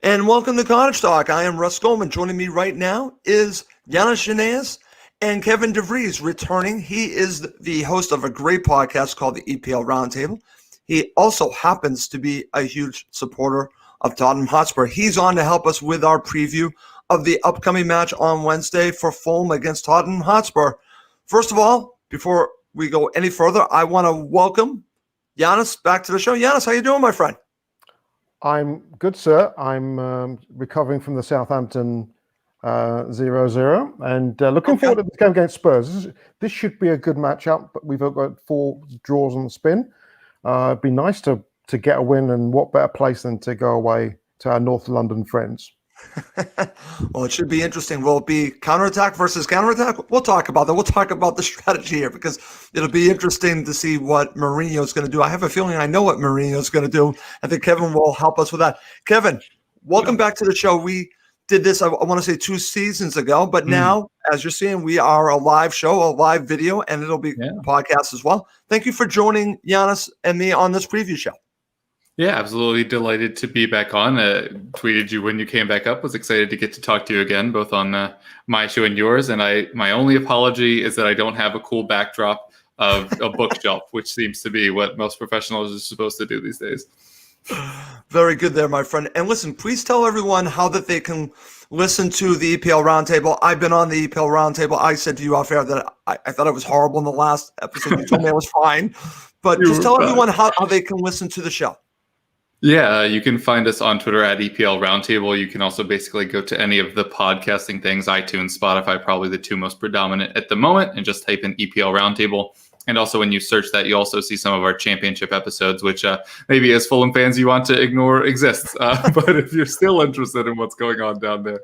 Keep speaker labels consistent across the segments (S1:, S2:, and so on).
S1: And welcome to Cottage Talk. I am Russ Goldman. Joining me right now is Yanis Shinez and Kevin DeVries returning. He is the host of a great podcast called the EPL Roundtable. He also happens to be a huge supporter of Tottenham Hotspur. He's on to help us with our preview of the upcoming match on Wednesday for Fulham against Tottenham Hotspur. First of all, before we go any further, I want to welcome Yanis back to the show. Yanis, how you doing, my friend?
S2: I'm good, sir. I'm recovering from the Southampton 0-0 and looking forward to this game against Spurs. This should be a good matchup, but we've got 4 draws on the spin. It'd be nice to get a win, and what better place than to go away to our North London friends.
S1: Well, it should be interesting. Will it be counterattack versus counterattack? We'll talk about that. We'll talk about the strategy here because it'll be interesting to see what Mourinho's going to do. I have a feeling I know what Mourinho's going to do. I think Kevin will help us with that. Kevin, welcome back to the show. We did this, I want to say 2 seasons ago, but now, as you're seeing, we are a live show, a live video, and it'll be podcast as well. Thank you for joining Yanis and me on this preview show.
S3: Yeah, absolutely delighted to be back on. Tweeted you when you came back up. Was excited to get to talk to you again, both on my show and yours. And my only apology is that I don't have a cool backdrop of a bookshelf, which seems to be what most professionals are supposed to do these days.
S1: Very good there, my friend. And listen, please tell everyone how that they can listen to the EPL Roundtable. I've been on the EPL Roundtable. I said to you off air that I thought it was horrible in the last episode. You told me I was fine. But just tell everyone how they can listen to the show.
S3: Yeah, you can find us on Twitter at EPL Roundtable. You can also basically go to any of the podcasting things, iTunes, Spotify, probably the 2 most predominant at the moment, and just type in EPL Roundtable. And also when you search that, you also see some of our championship episodes, which maybe as Fulham fans you want to ignore exists. But if you're still interested in what's going on down there,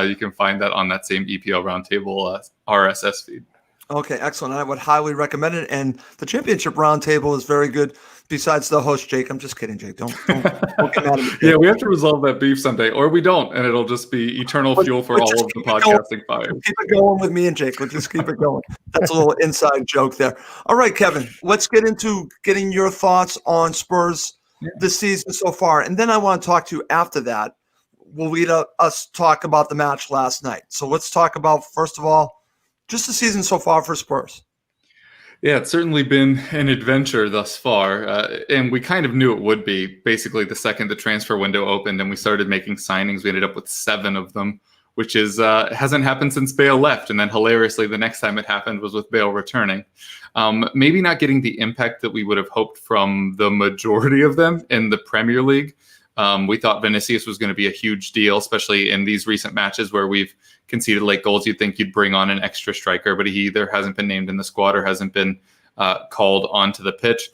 S3: you can find that on that same EPL Roundtable RSS feed.
S1: Okay, excellent. I would highly recommend it. And the Championship Roundtable is very good. Besides the host, Jake. I'm just kidding, Jake. Don't come at me.
S3: Yeah, we have to resolve that beef someday, or we don't, and it'll just be eternal fuel for all of the podcasting fire.
S1: We'll keep it going with me and Jake. We'll just keep it going. That's a little inside joke there. All right, Kevin, let's get into getting your thoughts on Spurs this season so far. And then I want to talk to you after that. We'll lead us talk about the match last night. So let's talk about, first of all, just the season so far for Spurs.
S3: Yeah, it's certainly been an adventure thus far, and we kind of knew it would be. Basically, the second the transfer window opened and we started making signings, we ended up with 7 of them, which is hasn't happened since Bale left. And then hilariously, the next time it happened was with Bale returning. Maybe not getting the impact that we would have hoped from the majority of them in the Premier League. We thought Vinicius was going to be a huge deal, especially in these recent matches where we've conceded late goals. You'd think you'd bring on an extra striker, but he either hasn't been named in the squad or hasn't been called onto the pitch.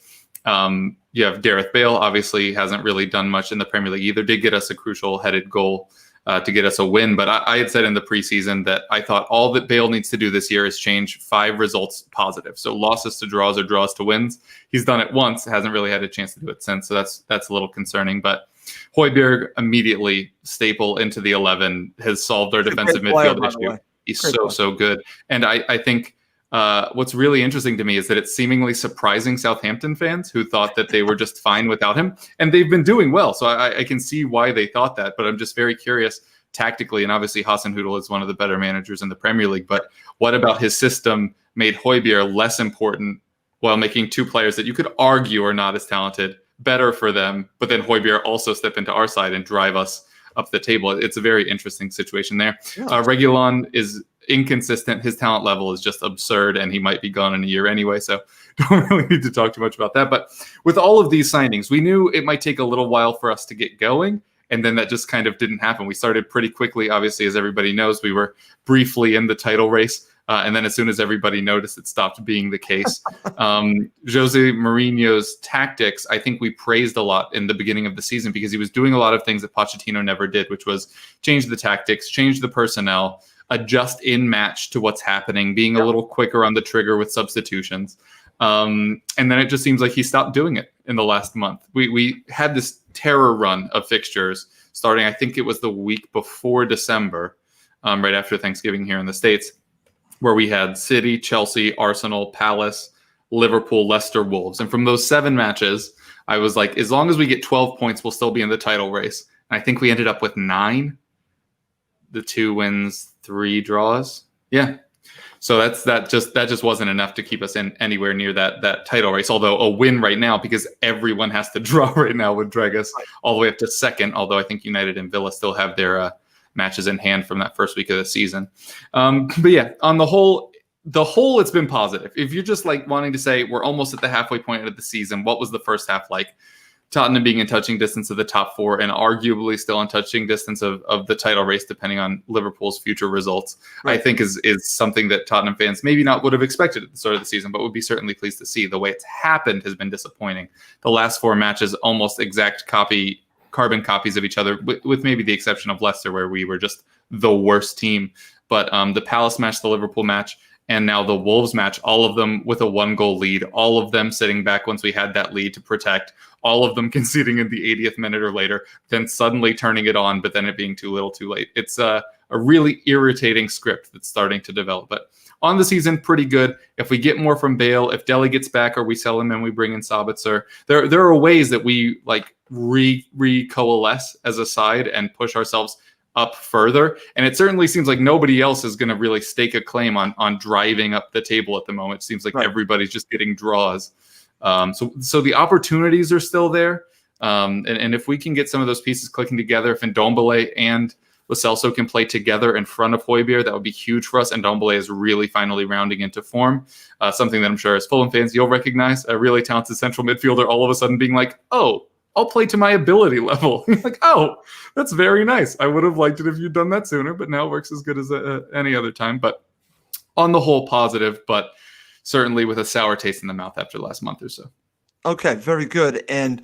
S3: You have Gareth Bale, obviously hasn't really done much in the Premier League either. Did get us a crucial headed goal to get us a win. But I had said in the preseason that I thought all that Bale needs to do this year is change 5 results positive. So losses to draws or draws to wins. He's done it once, hasn't really had a chance to do it since. So that's a little concerning. But Højbjerg immediately staple into the 11 has solved our defensive midfield issue. He's so good. And I think what's really interesting to me is that it's seemingly surprising Southampton fans who thought that they were just fine without him. And they've been doing well. So I can see why they thought that. But I'm just very curious tactically. And obviously Hasenhüttl is one of the better managers in the Premier League. But what about his system made Højbjerg less important while making 2 players that you could argue are not as talented better for them, but then Højbjerg also step into our side and drive us up the table? It's a very interesting situation there. Reguilón is inconsistent. His talent level is just absurd, and he might be gone in a year anyway, so don't really need to talk too much about that. But with all of these signings, we knew it might take a little while for us to get going, and then that just kind of didn't happen. We started pretty quickly. Obviously, as everybody knows, we were briefly in the title race. And then as soon as everybody noticed, it stopped being the case. Jose Mourinho's tactics, I think we praised a lot in the beginning of the season because he was doing a lot of things that Pochettino never did, which was change the tactics, change the personnel, adjust in match to what's happening, being a little quicker on the trigger with substitutions. And then it just seems like he stopped doing it in the last month. We had this terror run of fixtures starting, I think it was the week before December, right after Thanksgiving here in the States, where we had City, Chelsea, Arsenal, Palace, Liverpool, Leicester, Wolves. And from those 7 matches, I was like, as long as we get 12 points, we'll still be in the title race. I think we ended up with 9. The 2 wins, 3 draws. Yeah. So that just wasn't enough to keep us in anywhere near that title race. Although a win right now, because everyone has to draw right now, would drag us all the way up to second. Although I think United and Villa still have their matches in hand from that first week of the season. But yeah, on the whole, it's been positive. If you're just like wanting to say we're almost at the halfway point of the season, what was the first half like? Tottenham being in touching distance of the top 4 and arguably still in touching distance of the title race, depending on Liverpool's future results, right. I think is something that Tottenham fans maybe not would have expected at the start of the season, but would be certainly pleased to see. The way it's happened has been disappointing. The last 4 matches, almost exact carbon copies of each other, with maybe the exception of Leicester, where we were just the worst team. But the Palace match, the Liverpool match, and now the Wolves match, all of them with a 1-goal lead, all of them sitting back once we had that lead to protect, all of them conceding in the 80th minute or later, then suddenly turning it on, but then it being too little too late. It's a really irritating script that's starting to develop. But on the season, pretty good. If we get more from Bale, if Dele gets back or we sell him and we bring in Sabitzer, there are ways that we like recoalesce as a side and push ourselves up further. And it certainly seems like nobody else is going to really stake a claim on driving up the table at the moment. It seems like everybody's just getting draws. So the opportunities are still there. And if we can get some of those pieces clicking together, if Ndombele and Lo Celso can play together in front of Højbjerg, that would be huge for us. And Ndombele is really finally rounding into form. Something that I'm sure as Fulham fans, you'll recognize, a really talented central midfielder all of a sudden being like, oh, I'll play to my ability level. Like, oh, that's very nice. I would have liked it if you'd done that sooner, but now it works as good as any other time. But on the whole, positive, but certainly with a sour taste in the mouth after the last month or so.
S1: Okay, very good. And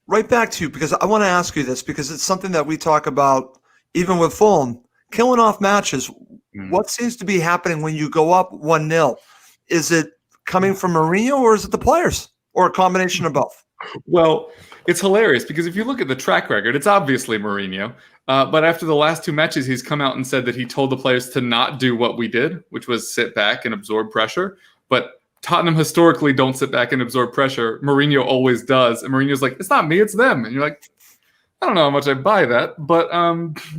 S1: right back to you, because I want to ask you this, because it's something that we talk about even with Fulham, killing off matches. What seems to be happening when you go up 1-0? Is it coming from Mourinho or is it the players or a combination of both?
S3: Well, it's hilarious because if you look at the track record, it's obviously Mourinho. But after the last 2 matches, he's come out and said that he told the players to not do what we did, which was sit back and absorb pressure. But Tottenham historically don't sit back and absorb pressure. Mourinho always does. And Mourinho's like, it's not me, it's them. And you're like, I don't know how much I buy that. But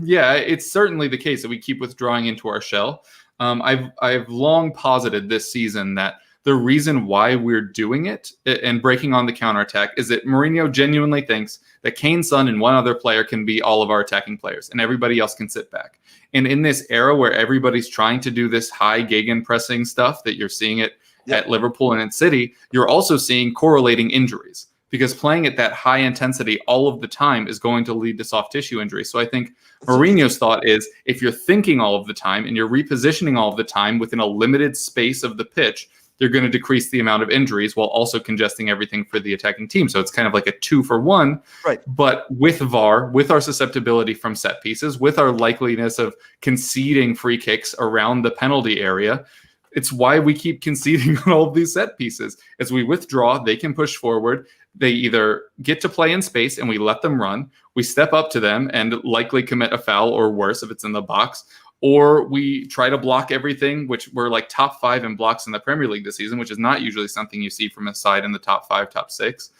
S3: yeah, it's certainly the case that we keep withdrawing into our shell. I've long posited this season that the reason why we're doing it and breaking on the counterattack is that Mourinho genuinely thinks that Kane, Son, and one other player can be all of our attacking players, and everybody else can sit back. And in this era where everybody's trying to do this high gegenpressing stuff that you're seeing it at Liverpool and in City, you're also seeing correlating injuries because playing at that high intensity all of the time is going to lead to soft tissue injuries. So I think Mourinho's thought is if you're thinking all of the time and you're repositioning all of the time within a limited space of the pitch, they're going to decrease the amount of injuries while also congesting everything for the attacking team. So it's kind of like a 2-for-1, right? But with VAR, with our susceptibility from set pieces, with our likeliness of conceding free kicks around the penalty area, it's why we keep conceding on all of these set pieces. As we withdraw, they can push forward. They either get to play in space and we let them run, we step up to them and likely commit a foul or worse if it's in the box, or we try to block everything, which we're like top 5 in blocks in the Premier League this season, which is not usually something you see from a side in the top 5, top 6.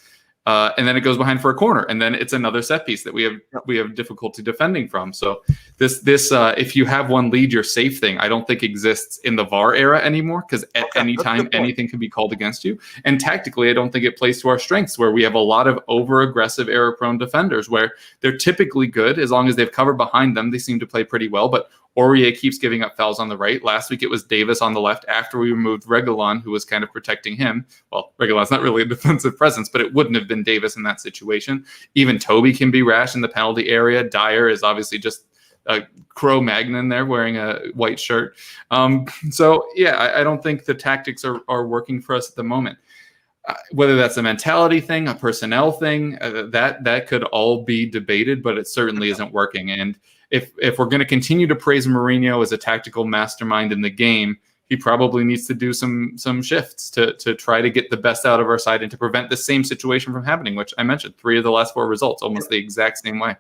S3: And then it goes behind for a corner, and then it's another set piece that we have difficulty defending from. So this if you have one lead, you're safe thing, I don't think exists in the VAR era anymore, because at any time anything can be called against you. And tactically, I don't think it plays to our strengths, where we have a lot of over-aggressive, error-prone defenders, where they're typically good as long as they've covered behind them. They seem to play pretty well, but Aurier keeps giving up fouls on the right. Last week it was Davis on the left after we removed Reguilon, who was kind of protecting him. Well, Reguilon's not really a defensive presence, but it wouldn't have been Davis in that situation. Even Toby can be rash in the penalty area. Dyer is obviously just a Cro-Magnon there wearing a white shirt. So, yeah, I don't think the tactics are working for us at the moment. Whether that's a mentality thing, a personnel thing, that could all be debated, but it certainly isn't working. And if we're going to continue to praise Mourinho as a tactical mastermind in the game, he probably needs to do some shifts to try to get the best out of our side and to prevent the same situation from happening, which I mentioned, 3 of the last 4 results, almost the exact same way.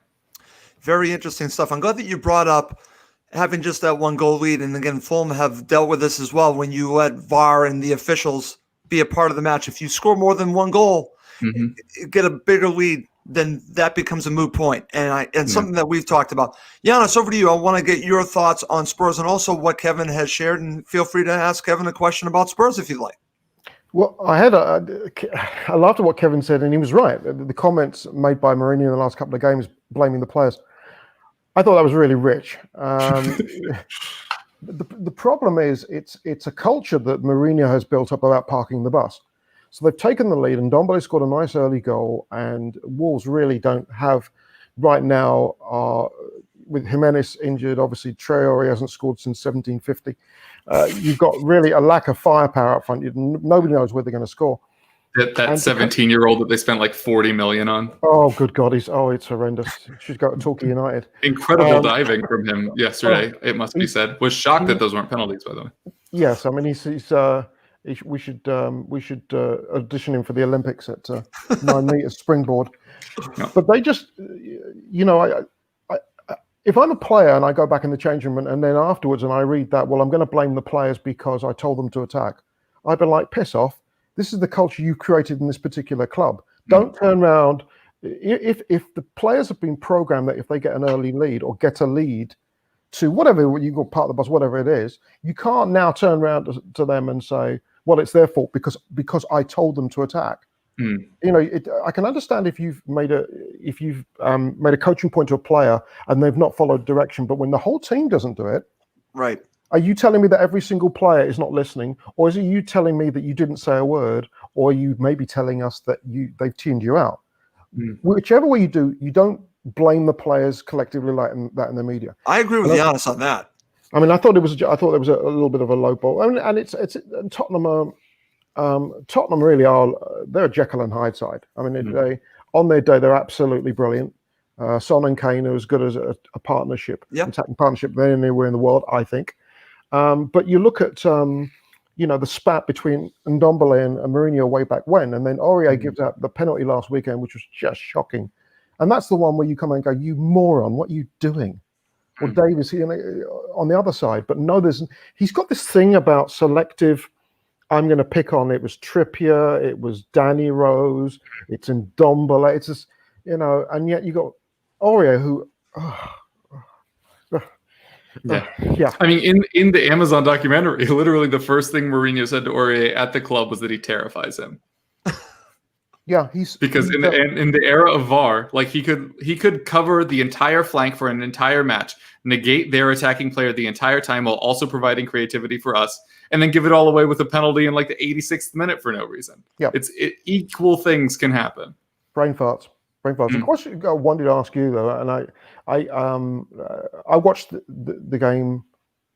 S1: Very interesting stuff. I'm glad that you brought up having just that 1-goal lead. And again, Fulham have dealt with this as well when you let VAR and the officials be a part of the match. If you score more than 1 goal, get a bigger lead, then that becomes a moot point. And something that we've talked about. Giannis, over to you. I want to get your thoughts on Spurs and also what Kevin has shared. And feel free to ask Kevin a question about Spurs if you'd like.
S2: Well, I laughed at what Kevin said, and he was right. The comments made by Mourinho in the last couple of games blaming the players, I thought that was really rich. The problem is it's a culture that Mourinho has built up about parking the bus. So they've taken the lead, and Ndombele scored a nice early goal, and Wolves really don't have right now, with Jimenez injured, obviously Traore hasn't scored since 1750. You've got really a lack of firepower up front. Nobody knows where they're going to score.
S3: That 17-year-old that they spent like 40 million on.
S2: Oh, good God. It's horrendous. She's got to Torquay United.
S3: Incredible diving from him yesterday, it must be said. Was shocked that those weren't penalties, by the way.
S2: Yes, I mean, we should audition him for the Olympics at 9 meters springboard.
S3: No.
S2: But they just, if I'm a player and I go back in the changing room and then afterwards and I read that, well, I'm going to blame the players because I told them to attack, I'd be like, piss off. This is the culture you created in this particular club. Don't turn around. If the players have been programmed that if they get an early lead or get a lead to whatever you go part of the bus, whatever it is, you can't now turn around to them and say, well, it's their fault because I told them to attack. I can understand if you've made a coaching point to a player and they've not followed direction, but when the whole team doesn't do it,
S1: right? Are
S2: you telling me that every single player is not listening, or is it you telling me that you didn't say a word, or are you maybe telling us that they've tuned you out? Whichever way you do, you don't blame the players collectively like that in the media.
S1: I agree with Giannis on that.
S2: I mean, I thought there was a little bit of a low ball. I mean, and it's Tottenham. Tottenham really they're a Jekyll and Hyde side. I mean, they on their day they're absolutely brilliant. Son and Kane are as good as a partnership, attacking partnership than anywhere in the world, I think. But you look at the spat between Ndombele and Mourinho way back when, and then Aurier gives out the penalty last weekend, which was just shocking. And that's the one where you come and go, you moron, what are you doing? Well, Davis on the other side, but no, he's got this thing about selective. I'm going to pick on. It was Trippier, it was Danny Rose, it's Ndombele. It's just and yet you got Aurier who.
S3: Yeah. I mean, in the Amazon documentary, literally the first thing Mourinho said to Aurier at the club was that he terrifies him.
S2: Yeah,
S3: because in the era of VAR, like he could cover the entire flank for an entire match, negate their attacking player the entire time while also providing creativity for us, and then give it all away with a penalty in like the 86th minute for no reason. Yeah, equal things can happen.
S2: Brain farts. A question I wanted to ask you though, and I watched the game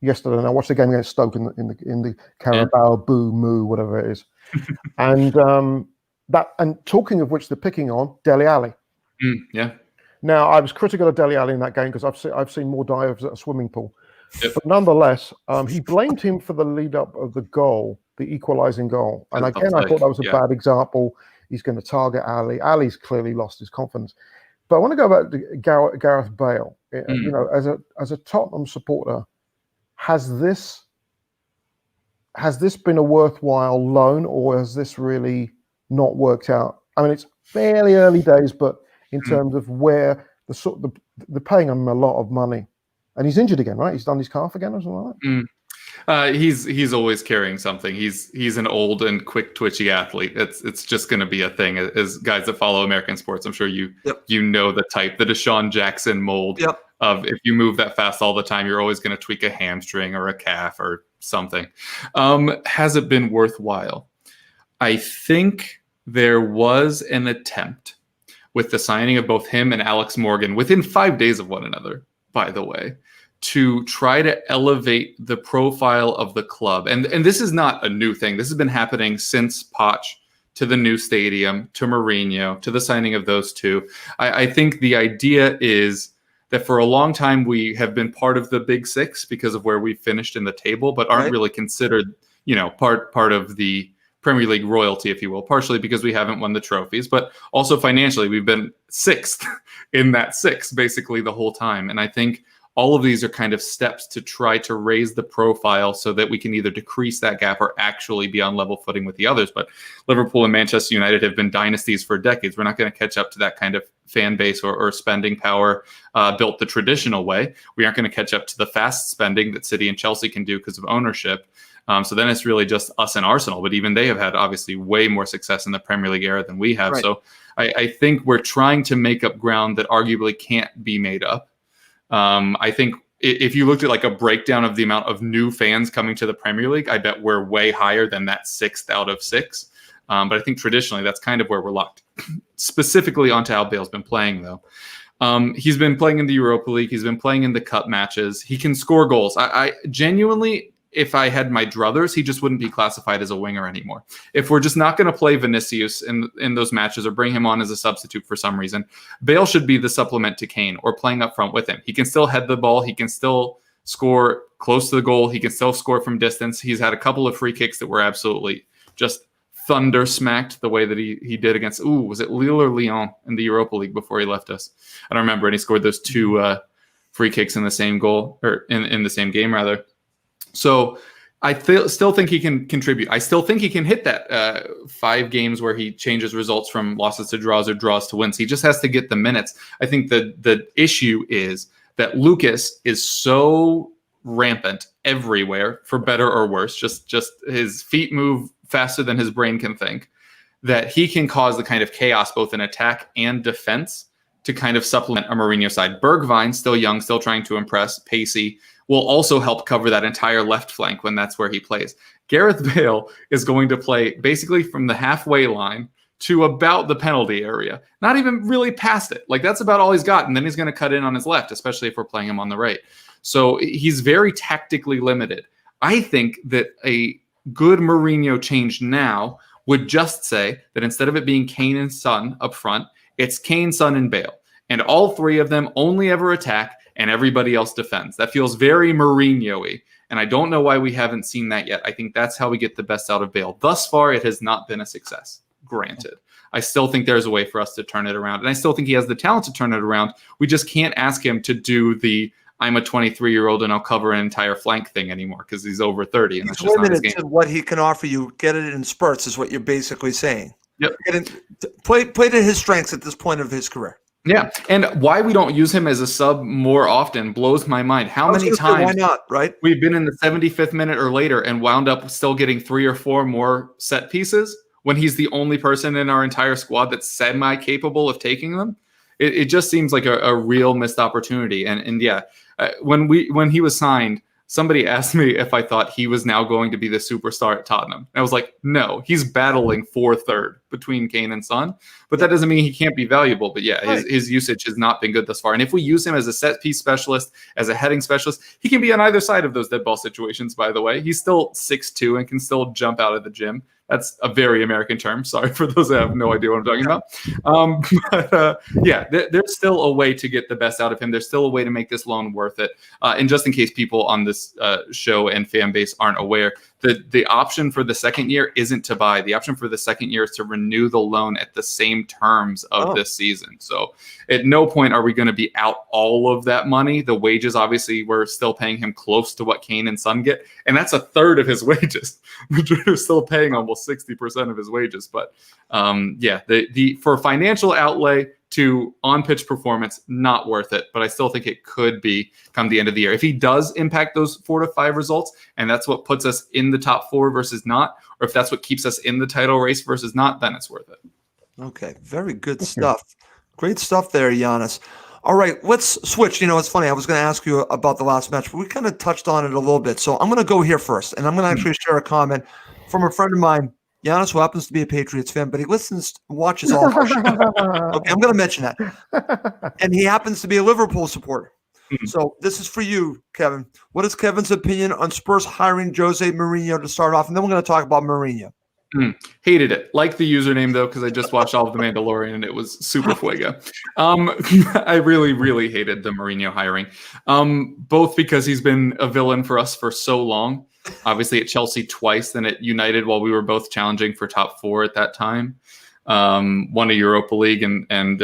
S2: yesterday, and I watched the game against Stoke in the Carabao Boo Moo, whatever it is, and talking of which, they're picking on Dele Alli. Now, I was critical of Dele Alli in that game because I've seen more dives at a swimming pool, but nonetheless, he blamed him for the lead up of the goal, the equalising goal, and again, I thought that was a bad example. He's going to target Ali. Ali's clearly lost his confidence. But I want to go back to Gareth Bale. As a Tottenham supporter, has this been a worthwhile loan, or has this really not worked out? I mean, it's fairly early days, but in terms of where they're paying him a lot of money, and he's injured again, right? He's done his calf again or something like that.
S3: He's always carrying something. He's an old and quick twitchy athlete. It's just going to be a thing. As guys that follow American sports, I'm sure you know the type, the Deshaun Jackson mold of if you move that fast all the time, you're always going to tweak a hamstring or a calf or something. Has it been worthwhile? I think there was an attempt with the signing of both him and Alex Morgan within 5 days of one another, by the way, to try to elevate the profile of the club. And this is not a new thing. This has been happening since Poch, to the new stadium, to Mourinho, to the signing of those two. I think the idea is that for a long time we have been part of the Big Six because of where we finished in the table, but aren't really considered, part of the Premier League royalty, if you will, partially because we haven't won the trophies, but also financially we've been sixth in that six basically the whole time. And I think All of these are kind of steps to try to raise the profile so that we can either decrease that gap or actually be on level footing with the others. But Liverpool and Manchester United have been dynasties for decades. We're not going to catch up to that kind of fan base or spending power built the traditional way. We aren't going to catch up to the fast spending that City and Chelsea can do because of ownership. So then it's really just us and Arsenal. But even they have had obviously way more success in the Premier League era than we have. Right. So I think we're trying to make up ground that arguably can't be made up. I think if you looked at like a breakdown of the amount of new fans coming to the Premier League, I bet we're way higher than that 6th out of 6. But I think traditionally that's kind of where we're locked. Specifically onto how Bale's been playing, though. He's been playing in the Europa League. He's been playing in the cup matches. He can score goals. I genuinely, if I had my druthers, he just wouldn't be classified as a winger anymore. If we're just not going to play Vinicius in those matches or bring him on as a substitute for some reason, Bale should be the supplement to Kane or playing up front with him. He can still head the ball. He can still score close to the goal. He can still score from distance. He's had a couple of free kicks that were absolutely just thunder smacked the way that he did against, was it Lille or Lyon in the Europa League before he left us? I don't remember. And he scored those 2 free kicks in the same goal, or in the same game rather. So I still think he can contribute. I still think he can hit that 5 games where he changes results from losses to draws or draws to wins. He just has to get the minutes. I think the issue is that Lucas is so rampant everywhere, for better or worse. Just his feet move faster than his brain can think, that he can cause the kind of chaos both in attack and defense to kind of supplement a Mourinho side. Bergwijn, still young, still trying to impress, pacey, will also help cover that entire left flank when that's where he plays. Gareth Bale is going to play basically from the halfway line to about the penalty area, not even really past it. Like, that's about all he's got. And then he's going to cut in on his left, especially if we're playing him on the right. So he's very tactically limited. I think that a good Mourinho change now would just say that instead of it being Kane and Son up front, it's Kane, Son, and Bale. And all 3 of them only ever attack and everybody else defends. That feels very Mourinho-y. And I don't know why we haven't seen that yet. I think that's how we get the best out of Bale. Thus far, it has not been a success. Granted. I still think there's a way for us to turn it around. And I still think he has the talent to turn it around. We just can't ask him to do the I'm a 23-year-old and I'll cover an entire flank thing anymore because he's over 30. And that's just not his game.
S1: To what he can offer you. Get it in spurts is what you're basically saying.
S3: Yep.
S1: Play to his strengths at this point of his career.
S3: Yeah, and why we don't use him as a sub more often blows my mind. How many times
S1: why not, right?
S3: We've been in the 75th minute or later and wound up still getting 3 or 4 more set pieces when he's the only person in our entire squad that's semi-capable of taking them? It just seems like a real missed opportunity. And yeah, when he was signed, somebody asked me if I thought he was now going to be the superstar at Tottenham. And I was like, no, he's battling for third between Kane and Son. But that doesn't mean he can't be valuable. But yeah, his usage has not been good thus far. And if we use him as a set piece specialist, as a heading specialist, he can be on either side of those dead ball situations, by the way. He's still 6'2" and can still jump out of the gym. That's a very American term. Sorry for those that have no idea what I'm talking about. Yeah, there's still a way to get the best out of him. There's still a way to make this loan worth it. And just in case people on this show and fan base aren't aware, the option for the second year isn't to buy. The option for the second year is to renew the loan at the same terms of this season. So at no point are we going to be out all of that money. The wages, obviously, we're still paying him close to what Kane and Son get. And that's a third of his wages. Madrid are still paying almost 60% of his wages. But yeah, the for financial outlay to on-pitch performance, not worth it. But I still think it could be come the end of the year. If he does impact those 4 to 5 results, and that's what puts us in the top 4 versus not, or if that's what keeps us in the title race versus not, then it's worth it. Okay,
S1: very good stuff. Great stuff there, Giannis. All right, let's switch. You know, it's funny. I was going to ask you about the last match, but we kind of touched on it a little bit. So I'm going to go here first, and I'm going to actually share a comment from a friend of mine, Giannis, who happens to be a Patriots fan, but he watches all of our shows. Okay, I'm going to mention that. And he happens to be a Liverpool supporter. So this is for you, Kevin. What is Kevin's opinion on Spurs hiring Jose Mourinho to start off? And then we're going to talk about Mourinho.
S3: Hated it. Like the username, though, because I just watched all of The Mandalorian and it was super fuego. I really, really hated the Mourinho hiring, both because he's been a villain for us for so long. Obviously at Chelsea twice, then at United while we were both challenging for top 4 at that time. Won a Europa League and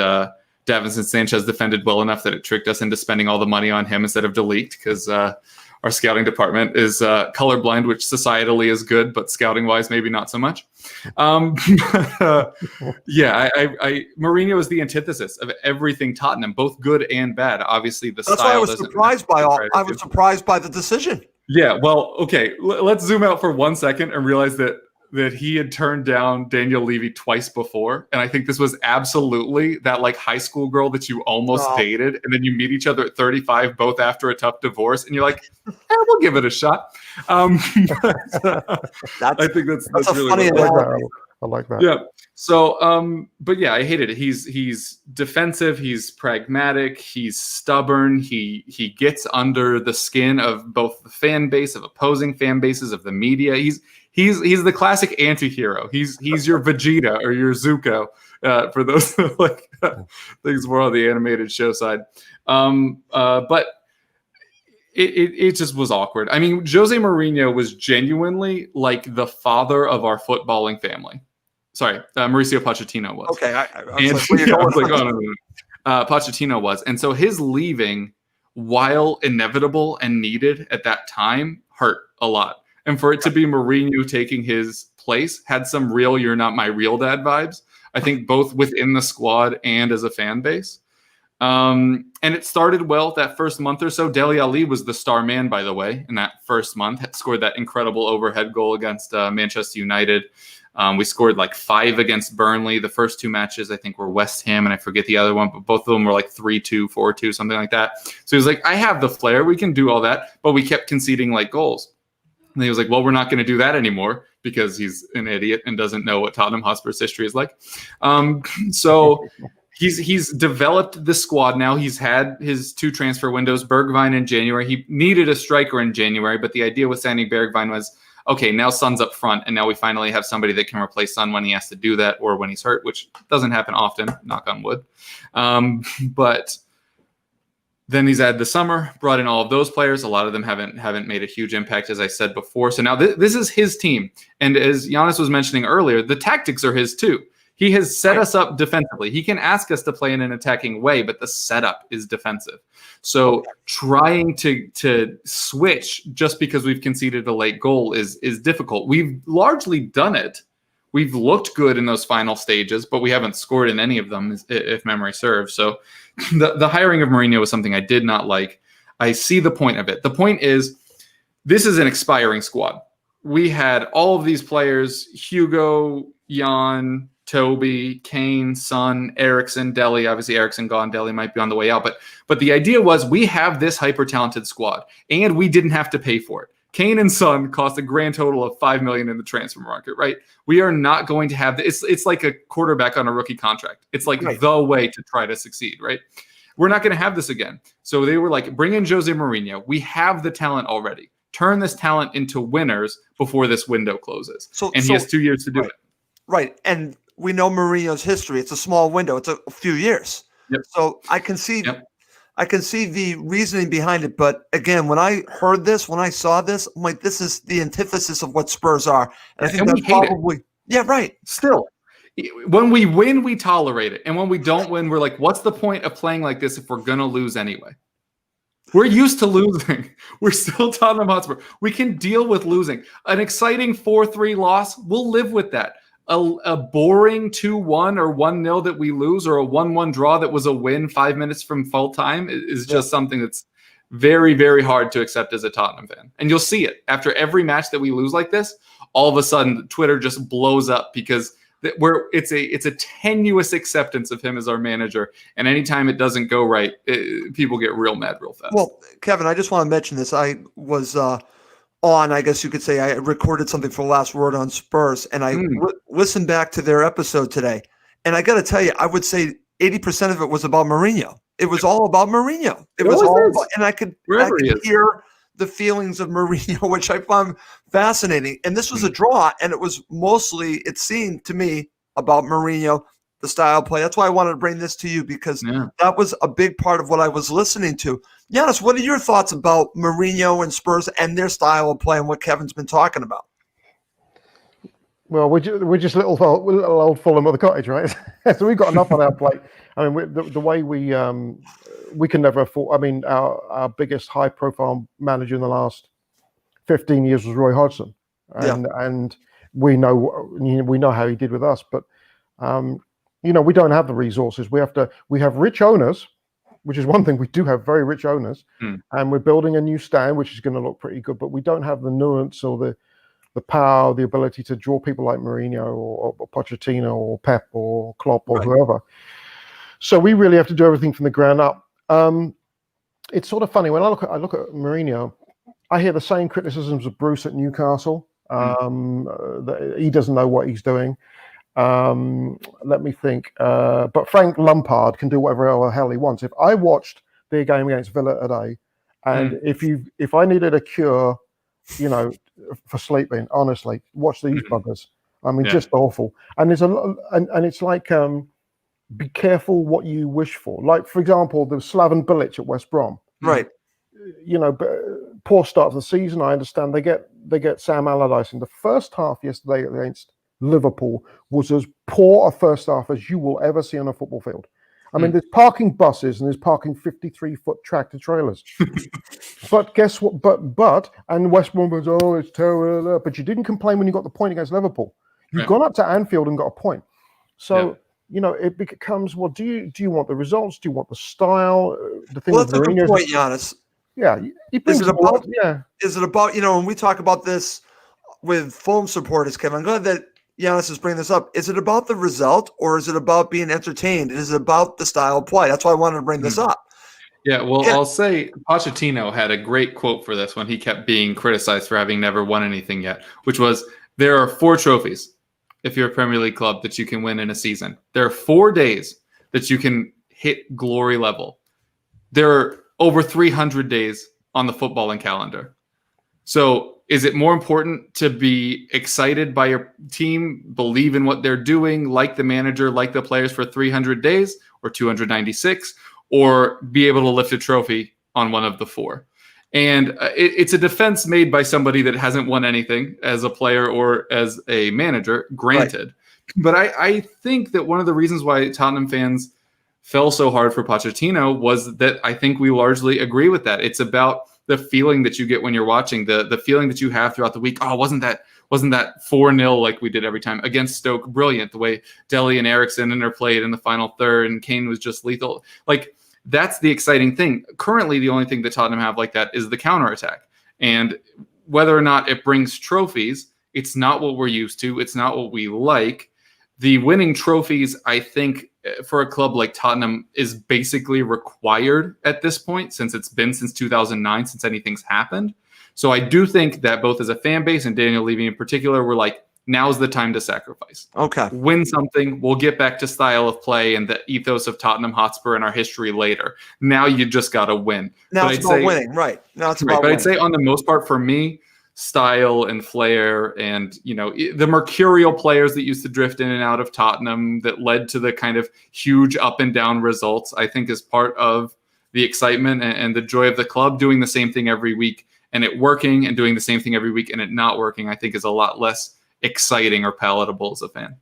S3: Davinson Sanchez defended well enough that it tricked us into spending all the money on him instead of De Ligt, because our scouting department is colorblind, which societally is good, but scouting-wise, maybe not so much. Yeah, Mourinho is the antithesis of everything Tottenham, both good and bad. Obviously, the
S1: That's
S3: style
S1: why I was
S3: doesn't.
S1: surprised by I was surprised by the decision.
S3: Yeah, well, okay. Let's zoom out for 1 second and realize that he had turned down Daniel Levy twice before, and I think this was absolutely that like high school girl that you almost dated, and then you meet each other at 35, both after a tough divorce, and you're like, we'll give it a shot. I think that's really
S1: funny
S2: analogy. I like that.
S3: Yeah. So, but yeah, I hated it. He's defensive. He's pragmatic. He's stubborn. He gets under the skin of both the fan base, of opposing fan bases, of the media. He's the classic anti-hero. He's your Vegeta or your Zuko, for those like things more on the animated show side. But it just was awkward. I mean, Jose Mourinho was genuinely like the father of our footballing family. Sorry, Mauricio Pochettino was.
S1: Okay, I
S3: was like, oh, no. Pochettino was. And so his leaving, while inevitable and needed at that time, hurt a lot. And for it to be Mourinho taking his place had some real "you're not my real dad" vibes, I think, both within the squad and as a fan base. And it started well that first month or so. Dele Alli was the star man, by the way, in that first month. Had scored that incredible overhead goal against Manchester United. We scored like 5 against Burnley. The first 2 matches, I think, were West Ham, and I forget the other one, but both of them were like 3-2, 4-2, something like that. So he was like, I have the flair. We can do all that. But we kept conceding like goals. And he was like, well, we're not going to do that anymore, because he's an idiot and doesn't know what Tottenham Hotspur's history is like. So he's developed the squad now. He's had his 2 transfer windows, Bergwijn in January. He needed a striker in January, but the idea with signing Bergwijn was, okay, now Son's up front, and now we finally have somebody that can replace Son when he has to do that or when he's hurt, which doesn't happen often, knock on wood. But then he's had the summer, brought in all of those players. A lot of them haven't made a huge impact, as I said before. So now this is his team. And as Giannis was mentioning earlier, the tactics are his too. He has set us up defensively. He can ask us to play in an attacking way, but the setup is defensive. So trying to switch just because we've conceded a late goal is difficult. We've largely done it. We've looked good in those final stages, but we haven't scored in any of them, if memory serves. So the hiring of Mourinho was something I did not like. I see the point of it. The point is, this is an expiring squad. We had all of these players, Hugo, Jan, Toby, Kane, Son, Eriksen, Dele. Obviously, Eriksen gone. Dele might be on the way out. But the idea was, we have this hyper-talented squad, and we didn't have to pay for it. Kane and Son cost a grand total of $5 million in the transfer market, right? We are not going to have this. It's like a quarterback on a rookie contract. It's like the way to try to succeed, right? We're not going to have this again. So they were like, bring in Jose Mourinho. We have the talent already. Turn this talent into winners before this window closes. He has 2 years to do it.
S1: Right. And we know Mourinho's history. It's a small window. It's a few years.
S3: Yep.
S1: So I can see the reasoning behind it. But again, when I heard this, when I saw this, I'm like, this is the antithesis of what Spurs are. And I think that's probably
S3: Still, when we win, we tolerate it. And when we don't win, we're like, what's the point of playing like this if we're going to lose anyway? We're used to losing. We're still Tottenham Hotspur. We can deal with losing. An exciting 4-3 loss, we'll live with that. A boring 2-1 or 1-0 that we lose, or a 1-1 draw that was a win 5 minutes from full time, is just something that's very, very hard to accept as a Tottenham fan. And you'll see it after every match that we lose like this. All of a sudden, Twitter just blows up because it's a tenuous acceptance of him as our manager. And anytime it doesn't go right, people get real mad real fast.
S1: Well, Kevin, I just want to mention this. I was I guess you could say, I recorded something for Last Word on Spurs, and I listened back to their episode today. And I got to tell you, I would say 80% of it was about Mourinho. It was all about Mourinho. It was all about, and I could hear the feelings of Mourinho, which I found fascinating. And this was a draw, and it was mostly, it seemed to me, about Mourinho, the style of play. That's why I wanted to bring this to you, because that was a big part of what I was listening to. Giannis, what are your thoughts about Mourinho and Spurs and their style of play and what Kevin's been talking about?
S2: Well, we're just little old Fulham of the Cottage, right? So we've got enough on our plate. I mean, the way we can never afford. I mean, our biggest high profile manager in the last 15 years was Roy Hodgson,
S1: Yeah.
S2: and we know how he did with us, but we don't have the resources. We have rich owners, which is one thing. We do have very rich owners, and we're building a new stand, which is going to look pretty good, but we don't have the nuance or the power, the ability to draw people like Mourinho or Pochettino or Pep or Klopp or whoever. So we really have to do everything from the ground up. It's sort of funny when I look at Mourinho, I hear the same criticisms of Bruce at Newcastle. That he doesn't know what he's doing. Let me think. But Frank Lampard can do whatever the hell he wants. If I watched their game against Villa today, and if I needed a cure, for sleeping, honestly, watch these buggers. I mean, just awful. And there's a lot, and it's like, be careful what you wish for. Like, for example, the Slaven Bilic at West Brom.
S1: Right.
S2: But poor start to the season. I understand they get Sam Allardyce in the first half yesterday against Liverpool was as poor a first half as you will ever see on a football field. I mean, there's parking buses and there's parking 53-foot tractor trailers. But guess what? But and West Brom was, it's terrible. But you didn't complain when you got the point against Liverpool. You've gone up to Anfield and got a point. So it becomes, well, do you want the results? Do you want the style? The thing
S1: Well, that's a good point, Giannis.
S2: Yeah,
S1: is it about when we talk about this with Fulham supporters, Kevin? I'm glad that Giannis is bringing this up. Is it about the result or is it about being entertained? Is it about the style of play? That's why I wanted to bring this up.
S3: Yeah, well, I'll say Pochettino had a great quote for this when he kept being criticized for having never won anything yet, which was, there are 4 trophies, if you're a Premier League club, that you can win in a season. There are 4 days that you can hit glory level. There are over 300 days on the footballing calendar. So is it more important to be excited by your team, believe in what they're doing, like the manager, like the players for 300 days or 296, or be able to lift a trophy on one of the 4? And it's a defense made by somebody that hasn't won anything as a player or as a manager, granted. Right. But I think that one of the reasons why Tottenham fans fell so hard for Pochettino was that I think we largely agree with that. It's about the feeling that you get when you're watching, the feeling that you have throughout the week. Oh, wasn't that 4-0 like we did every time against Stoke? Brilliant. The way Dele and Eriksen interplayed in the final third and Kane was just lethal. Like, that's the exciting thing. Currently, the only thing that Tottenham have like that is the counterattack. And whether or not it brings trophies, it's not what we're used to. It's not what we like. The winning trophies, I think, for a club like Tottenham is basically required at this point, since it's been since 2009, since anything's happened. So I do think that both as a fan base and Daniel Levy in particular, we're like, now's the time to sacrifice.
S1: Okay.
S3: Win something. We'll get back to style of play and the ethos of Tottenham Hotspur and our history later. Now you just got to win.
S1: Now it's about winning, right? Now it's about winning.
S3: But I'd say on the most part, for me, style and flair and, the mercurial players that used to drift in and out of Tottenham that led to the kind of huge up and down results, I think is part of the excitement and the joy of the club. Doing the same thing every week and it working, and doing the same thing every week and it not working, I think is a lot less exciting or palatable as a fan.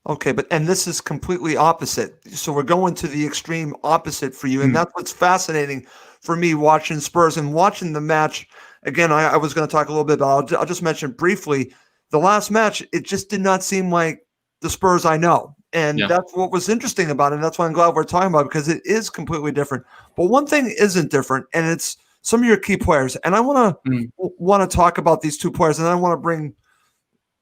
S1: Okay, and this is completely opposite. So we're going to the extreme opposite for you. And that's what's fascinating for me watching Spurs and watching the match. Again, I was going to talk a little bit about, I'll just mention briefly, the last match, it just did not seem like the Spurs I know. And that's what was interesting about it. And that's why I'm glad we're talking about it, because it is completely different. But one thing isn't different, and it's some of your key players. And I want to talk about these 2 players, and I want to bring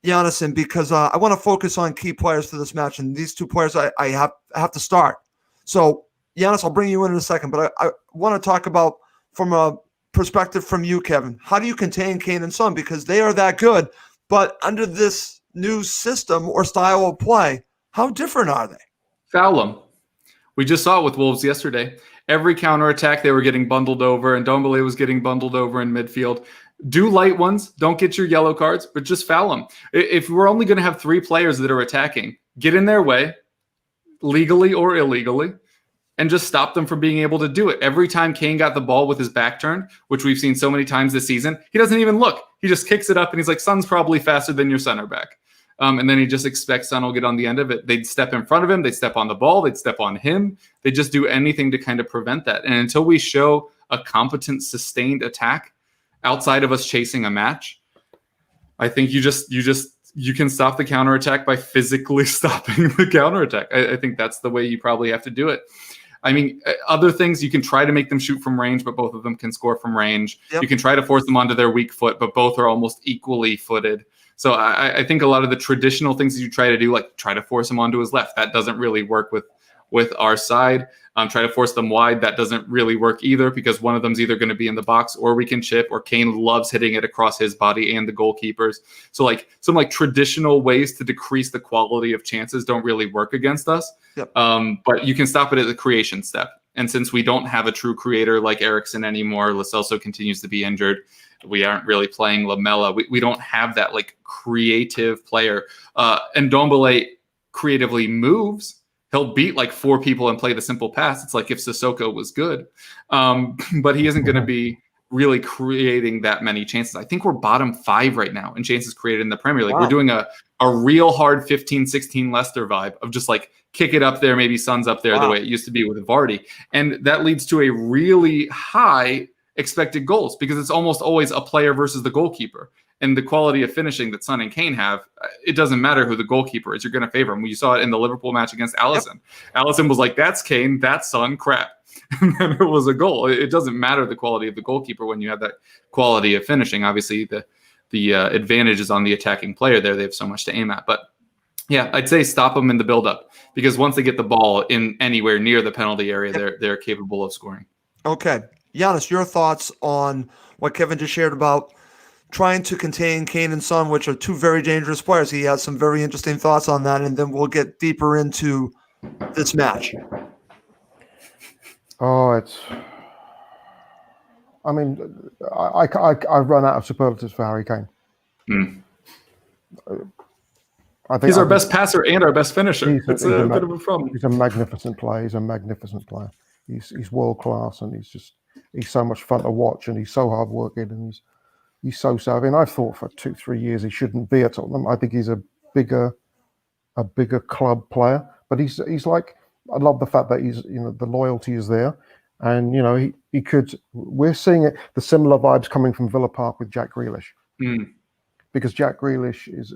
S1: Giannis in because I want to focus on key players for this match. And these 2 players I have to start. So, Giannis, I'll bring you in a second, but I want to talk about from a perspective from you, Kevin. How do you contain Kane and Son? Because they are that good, but under this new system or style of play, how different are they?
S3: Foul them. We just saw it with Wolves yesterday. Every counterattack, they were getting bundled over, and Ndombele was getting bundled over in midfield. Do light ones. Don't get your yellow cards, but just foul them. If we're only going to have 3 players that are attacking, get in their way, legally or illegally, and just stop them from being able to do it. Every time Kane got the ball with his back turned, which we've seen so many times this season, he doesn't even look. He just kicks it up, and he's like, Son's probably faster than your center back. And then he just expects Son will get on the end of it. They'd step in front of him. They'd step on the ball. They'd step on him. They just do anything to kind of prevent that. And until we show a competent, sustained attack outside of us chasing a match, I think you can stop the counterattack by physically stopping the counterattack. I think that's the way you probably have to do it. I mean, other things, you can try to make them shoot from range, but both of them can score from range. Yep. You can try to force them onto their weak foot, but both are almost equally footed. So I think a lot of the traditional things that you try to do, like try to force him onto his left, that doesn't really work with our side. Try to force them wide, that doesn't really work either, because one of them's either going to be in the box or we can chip, or Kane loves hitting it across his body and the goalkeepers. So like some like traditional ways to decrease the quality of chances don't really work against us. Yep. But you can stop it at the creation step. And since we don't have a true creator like Eriksen anymore, Lo Celso continues to be injured. We aren't really playing Lamela. We don't have that like creative player. And Ndombele creatively moves. He'll beat like 4 people and play the simple pass. It's like if Sissoko was good. But he isn't going to be really creating that many chances. I think we're bottom 5 right now in chances created in the Premier League. Wow. We're doing a real hard 15-16 Leicester vibe of just like kick it up there, maybe Son's up there the way it used to be with Vardy. And that leads to a really high expected goals because it's almost always a player versus the goalkeeper. And the quality of finishing that Son and Kane have, it doesn't matter who the goalkeeper is. You're going to favor him. You saw it in the Liverpool match against Alisson. Yep. Alisson was like, that's Kane, that's Son, crap. And then it was a goal. It doesn't matter the quality of the goalkeeper when you have that quality of finishing. Obviously, the advantage is on the attacking player there. They have so much to aim at. But yeah, I'd say stop them in the build-up because once they get the ball in anywhere near the penalty area, they're capable of scoring.
S1: Okay. Giannis, your thoughts on what Kevin just shared about trying to contain Kane and Son, which are 2 very dangerous players. He has some very interesting thoughts on that, and then we'll get deeper into this match.
S2: I've run out of superlatives for Harry Kane.
S3: I think he's our best passer and our best finisher. It's a bit of a problem.
S2: He's a magnificent player. He's world class, and he's so much fun to watch, and he's so hard working, and he's so savvy. And I've thought for 2-3 years he shouldn't be at Tottenham. I think he's a bigger club player. But he's like, I love the fact that the loyalty is there, and he could. We're seeing the similar vibes coming from Villa Park with Jack Grealish, because Jack Grealish is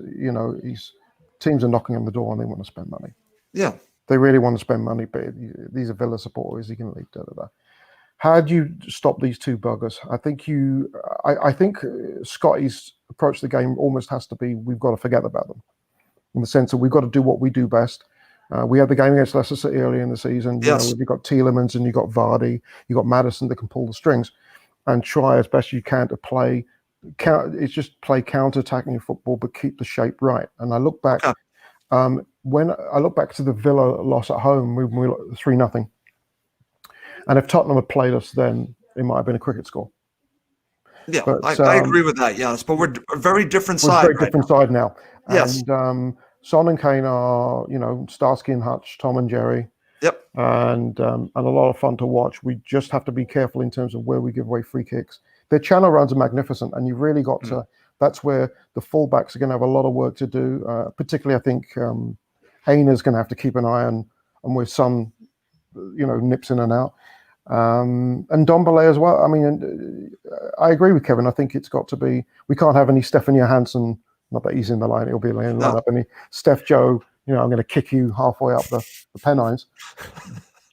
S2: teams are knocking on the door and they want to spend money. Yeah, they really want to spend money, but these are Villa supporters. He can leave. How do you stop these 2 buggers? I think Scotty's approach to the game almost has to be, we've got to forget about them, in the sense that we've got to do what we do best. We had the game against Leicester City early in the season.
S1: Yes.
S2: You've got Tielemans and you've got Vardy, you've got Maddison that can pull the strings, and try as best you can to play counter-attacking football, but keep the shape right. And I look back, when I look back to the Villa loss at home, we were 3-0. And if Tottenham had played us then, it might have been a cricket score.
S1: Yeah, but, I agree with that, yes. But we're a very different side.
S2: We're a very different side now.
S1: Yes.
S2: And Son and Kane are, Starsky and Hutch, Tom and Jerry.
S1: Yep.
S2: And a lot of fun to watch. We just have to be careful in terms of where we give away free kicks. Their channel runs are magnificent, and you've really got to. That's where the fullbacks are going to have a lot of work to do. Particularly, I think Aina's going to have to keep an eye on where Son, nips in and out. And Ndombele as well. I mean, I agree with Kevin. I think it's got to be. We can't have any Stefan Johansson. Not that he's in the line; he'll be in the lineup. Any Steph Joe. I'm going to kick you halfway up the Pennines.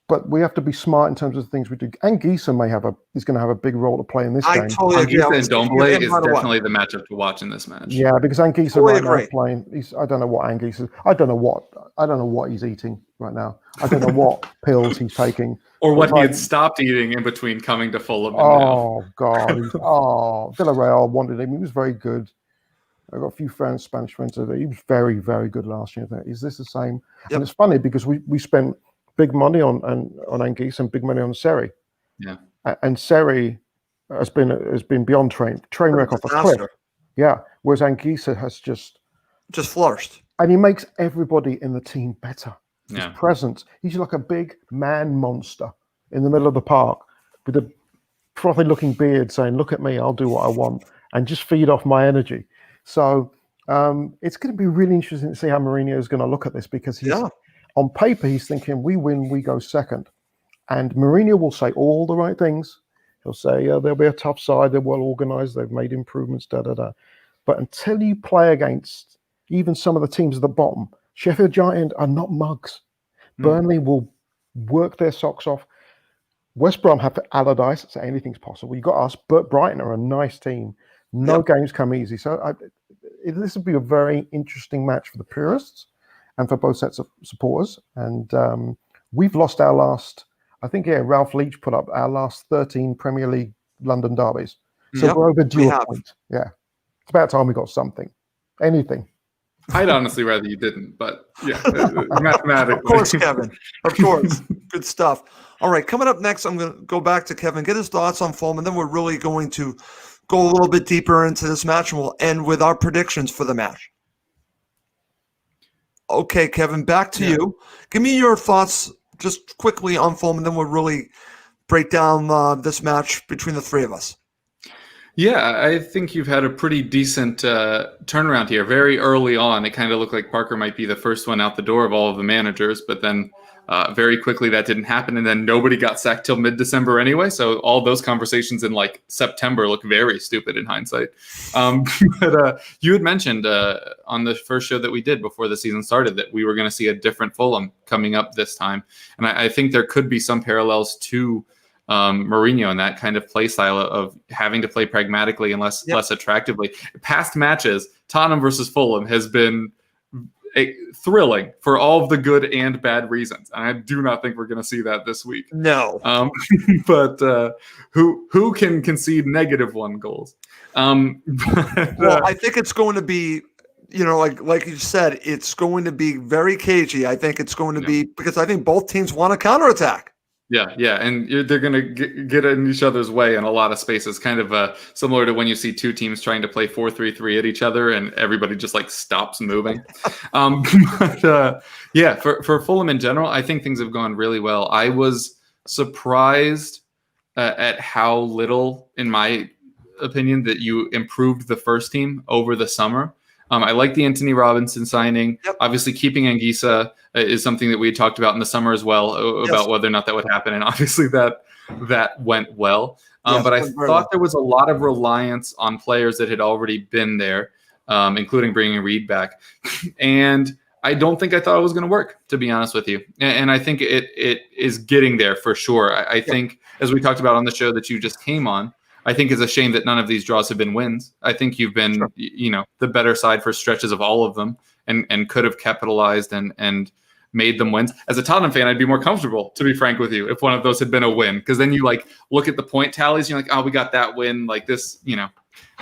S2: But we have to be smart in terms of the things we do. Anguissa is going to have a big role to play in this game.
S1: I totally agree.
S3: Anguissa and Ndombele is definitely the matchup to watch in this match.
S2: Yeah, because Anguissa right now is playing. I don't know what Anguissa. I don't know what he's eating right now. I don't know what pills he's taking.
S3: Or what he had stopped eating in between coming to Fulham.
S2: God! Villarreal wanted him. He was very good. I've got a few Spanish friends. He was very, very good last year. Is this the same? Yep. And it's funny because we spent big money on Anguissa and big money on Seri.
S3: Yeah.
S2: And Seri has been beyond train wreck off a cliff. Yeah. Whereas Anguissa has just
S1: flourished.
S2: And he makes everybody in the team better.
S3: Yeah.
S2: His presence. He's like a big man monster in the middle of the park with a frothy looking beard saying, "Look at me, I'll do what I want," and just feed off my energy. So It's going to be really interesting to see how Mourinho is going to look at this, because on paper, he's thinking, we win, we go second. And Mourinho will say all the right things. He'll say, there'll be a tough side, they're well organized, they've made improvements, da-da-da. But until you play against even some of the teams at the bottom, Sheffield United are not mugs. Burnley will work their socks off. West Brom have Allardyce, so anything's possible. You've got us, but Brighton are a nice team. No games come easy. So this will be a very interesting match for the purists and for both sets of supporters. And we've lost our last, I think, Ralph Leach put up our last 13 Premier League London derbies. So we're overdue a point. Yeah. It's about time we got something. Anything.
S3: I'd honestly rather you didn't, but yeah, mathematically.
S1: Of course, Kevin. Of course. Good stuff. All right, coming up next, I'm going to go back to Kevin, get his thoughts on Fulham, and then we're really going to go a little bit deeper into this match, and we'll end with our predictions for the match. Okay, Kevin, back to you. Give me your thoughts just quickly on Fulham, and then we'll really break down this match between the three of us.
S3: Yeah, I think you've had a pretty decent turnaround here. Very early on, it kind of looked like Parker might be the first one out the door of all of the managers, but then very quickly that didn't happen, and then nobody got sacked till mid-December anyway, so all those conversations in like September look very stupid in hindsight. But you had mentioned on the first show that we did before the season started that we were going to see a different Fulham coming up this time, and I think there could be some parallels to Mourinho and that kind of play style of having to play pragmatically and less attractively. Past matches, Tottenham versus Fulham has been thrilling for all of the good and bad reasons. And I do not think we're going to see that this week.
S1: No.
S3: But who can concede -1 goals?
S1: Well, I think it's going to be, like you said, it's going to be very cagey. I think it's going to be, because I think both teams want to counterattack.
S3: Yeah, and they're going to get in each other's way in a lot of spaces, kind of similar to when you see two teams trying to play 4-3-3 at each other and everybody just like stops moving. For Fulham in general, I think things have gone really well. I was surprised at how little, in my opinion, that you improved the first team over the summer. I like the Anthony Robinson signing. Obviously, keeping Anguissa is something that we had talked about in the summer as well, about whether or not that would happen. And obviously that went well. But I thought there was a lot of reliance on players that had already been there, including bringing Reed back. And I don't think I thought it was going to work, to be honest with you. And I think it is getting there for sure. I think, as we talked about on the show that you just came on, I think it's a shame that none of these draws have been wins. I think you've been, the better side for stretches of all of them and could have capitalized and made them wins. As a Tottenham fan, I'd be more comfortable, to be frank with you, if one of those had been a win, because then you look at the point tallies and you're like, oh, we got that win. Like this,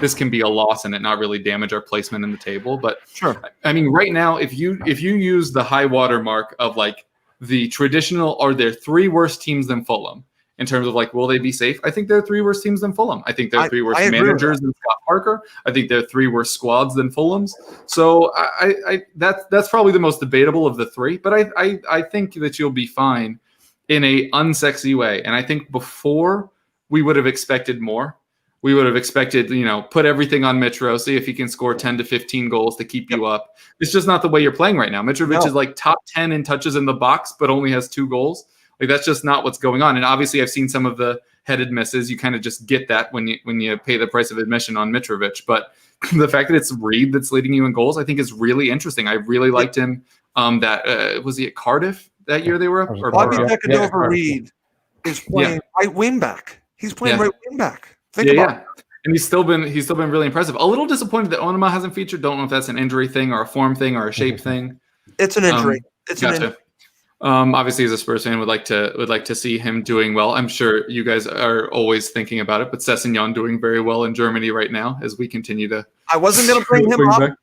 S3: this can be a loss and it not really damage our placement in the table. But
S1: sure.
S3: I mean, right now, if you use the high water mark of like the traditional, are there three worse teams than Fulham? In terms of will they be safe? I think there are three worse teams than Fulham. I think there are three worse managers than Scott Parker. I think there are three worse squads than Fulham's. So that's probably the most debatable of the three. But I think that you'll be fine in a unsexy way. And I think before we would have expected more. We would have expected, put everything on Mitro, see if he can score 10 to 15 goals to keep you up. It's just not the way you're playing right now. Mitrovic is top 10 in touches in the box, but only has 2 goals. That's just not what's going on. And obviously I've seen some of the headed misses. You kind of just get that when you pay the price of admission on Mitrovic. But the fact that it's Reed that's leading you in goals, I think is really interesting. I really liked him. Was he at Cardiff that year they were up?
S1: Bobby Decadova Reed is playing right wing back. He's playing right wing back. Think about it.
S3: And he's still been really impressive. A little disappointed that Onuma hasn't featured. Don't know if that's an injury thing or a form thing or a shape thing.
S1: It's an injury. An injury.
S3: Obviously, as a Spurs fan, would like to see him doing well. I'm sure you guys are always thinking about it, but Sessegnon doing very well in Germany right now as we continue to.
S1: I wasn't going to bring him up.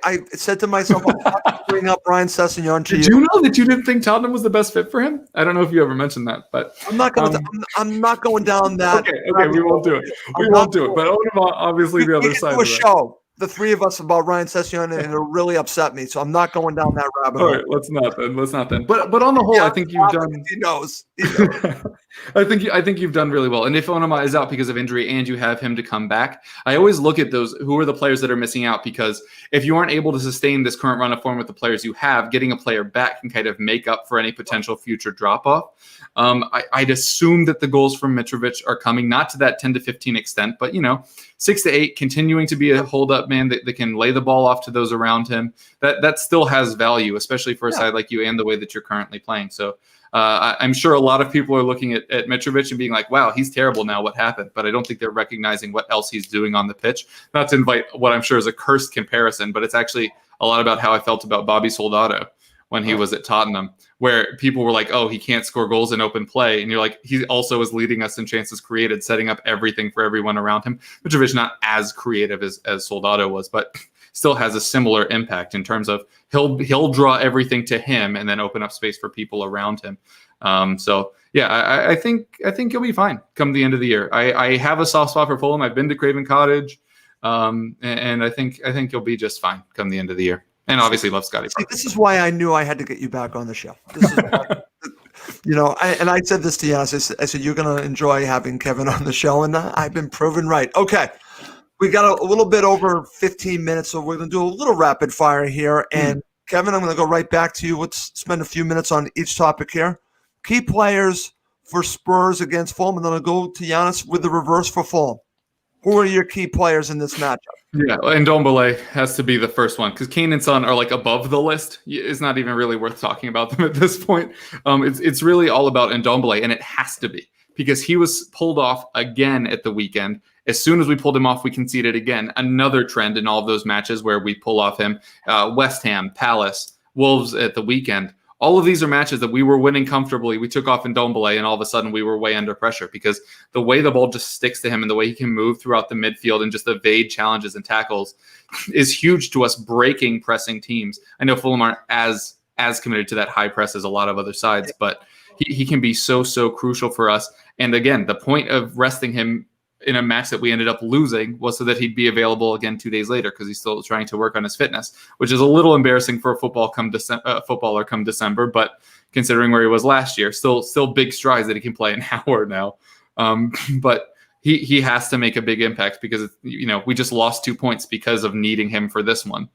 S1: I said to myself, I'm not going to bring up Ryan Sessegnon to you.
S3: Did you know that you didn't think Tottenham was the best fit for him? I don't know if you ever mentioned that, but
S1: I'm not going. I'm not going down that.
S3: Okay, we won't do it. We won't do it. But obviously, the other side.
S1: We can do a show. The three of us about Ryan Sessegnon, and it'll really upset me. So I'm not going down that rabbit hole.
S3: All right, let's not then. But on the whole, I think you've done.
S1: He knows.
S3: I think you've done really well. And if Onama is out because of injury and you have him to come back, I always look at those, who are the players that are missing out, because if you aren't able to sustain this current run of form with the players you have, getting a player back can kind of make up for any potential future drop-off. I'd assume that the goals from Mitrovic are coming, not to that 10 to 15 extent, but 6 to 8, continuing to be a hold-up man that can lay the ball off to those around him. That still has value, especially for a side like you and the way that you're currently playing. So I'm sure a lot of people are looking at Mitrovic and being like, wow, he's terrible now. What happened? But I don't think they're recognizing what else he's doing on the pitch. Not to invite what I'm sure is a cursed comparison, but it's actually a lot about how I felt about Bobby Soldado when he was at Tottenham, where people were like, oh, he can't score goals in open play. And you're like, he also is leading us in chances created, setting up everything for everyone around him. Mitrovic not as creative as Soldado was, but still has a similar impact in terms of he'll draw everything to him and then open up space for people around him. I think he'll be fine come the end of the year. I have a soft spot for Fulham. I've been to Craven Cottage, and I think he'll be just fine come the end of the year. And obviously love Scotty Parker.
S1: This is why I knew I had to get you back on the show. This is and I said this to Giannis. I said, you're going to enjoy having Kevin on the show, and I've been proven right. Okay. We got a little bit over 15 minutes, so we're going to do a little rapid fire here. And Kevin, I'm going to go right back to you. Let's spend a few minutes on each topic here. Key players for Spurs against Fulham, and then I'll go to Giannis with the reverse for Fulham. Who are your key players in this matchup?
S3: Yeah, and Ndombele has to be the first one, because Kane and Son are like above the list. It's not even really worth talking about them at this point. It's really all about Ndombele, and it has to be, because he was pulled off again at the weekend. As soon as we pulled him off, we conceded again. Another trend in all of those matches where we pull off him. West Ham, Palace, Wolves at the weekend. All of these are matches that we were winning comfortably. We took off Ndombele, and all of a sudden we were way under pressure, because the way the ball just sticks to him and the way he can move throughout the midfield and just evade challenges and tackles is huge to us breaking pressing teams. I know Fulham aren't as committed to that high press as a lot of other sides, but he can be so crucial for us. And again, the point of resting him in a match that we ended up losing was so that he'd be available again 2 days later, because he's still trying to work on his fitness, which is a little embarrassing for a footballer come December. But considering where he was last year, still big strides that he can play an hour now. But he has to make a big impact, because we just lost 2 points because of needing him for this one.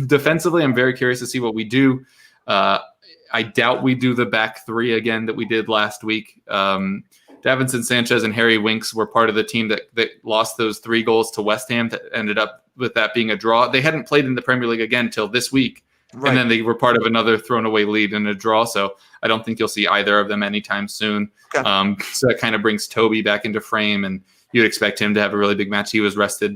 S3: Defensively, I'm very curious to see what we do. I doubt we do the back three again that we did last week. Davinson Sanchez and Harry Winks were part of the team that lost those 3 goals to West Ham, that ended up with that being a draw. They hadn't played in the Premier League again till this week. Right. And then they were part of another thrown away lead in a draw. So I don't think you'll see either of them anytime soon. Okay. So that kind of brings Toby back into frame, and you'd expect him to have a really big match. He was rested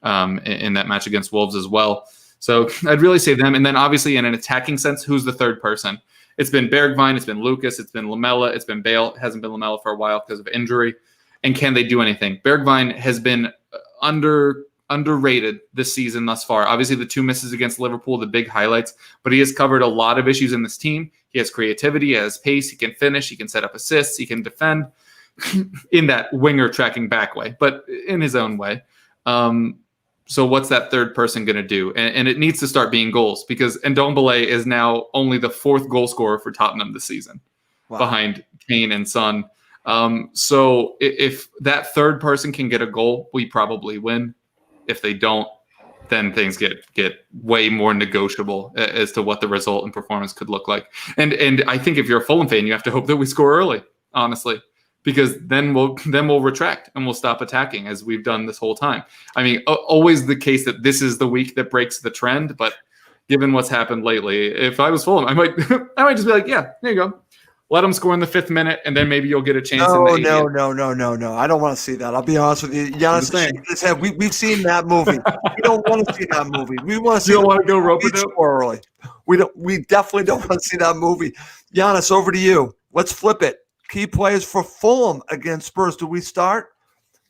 S3: in that match against Wolves as well. So I'd really say them. And then obviously in an attacking sense, who's the third person? It's been Bergwijn, it's been Lucas, it's been Lamela, it's been Bale. It hasn't been Lamela for a while because of injury. And can they do anything? Bergwijn has been underrated this season thus far. Obviously, the 2 misses against Liverpool, the big highlights, but he has covered a lot of issues in this team. He has creativity, he has pace, he can finish, he can set up assists, he can defend in that winger tracking back way, but in his own way. So what's that third person going to do? And it needs to start being goals, because Ndombele is now only the 4th goal scorer for Tottenham this season, behind Kane and Son. So if that third person can get a goal, we probably win. If they don't, then things get way more negotiable as to what the result and performance could look like. And I think if you're a Fulham fan, you have to hope that we score early, honestly. Because then we'll retract and we'll stop attacking, as we've done this whole time. I mean, always the case that this is the week that breaks the trend. But given what's happened lately, if I was Fulham, I might just be like, yeah, there you go. Let them score in the 5th minute, and then maybe you'll get a chance. No.
S1: I don't want to see that. I'll be honest with you. Giannis, we've seen that movie. We don't want to see that movie. We want to see.
S3: You don't want to go rope-a-dope
S1: early. We definitely don't want to see that movie. Giannis, over to you. Let's flip it. Key players for Fulham against Spurs. Do we start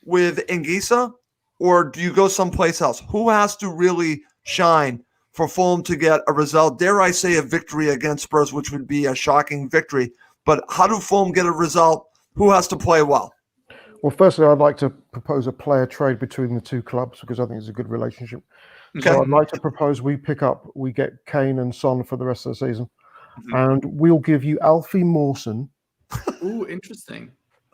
S1: with Anguissa, or do you go someplace else? Who has to really shine for Fulham to get a result? Dare I say a victory against Spurs, which would be a shocking victory. But how do Fulham get a result? Who has to play well?
S2: Well, firstly, I'd like to propose a player trade between the 2 clubs, because I think it's a good relationship. Okay. So I'd like to propose we get Kane and Son for the rest of the season. Mm-hmm. And we'll give you Alfie Mawson
S3: Ooh, interesting.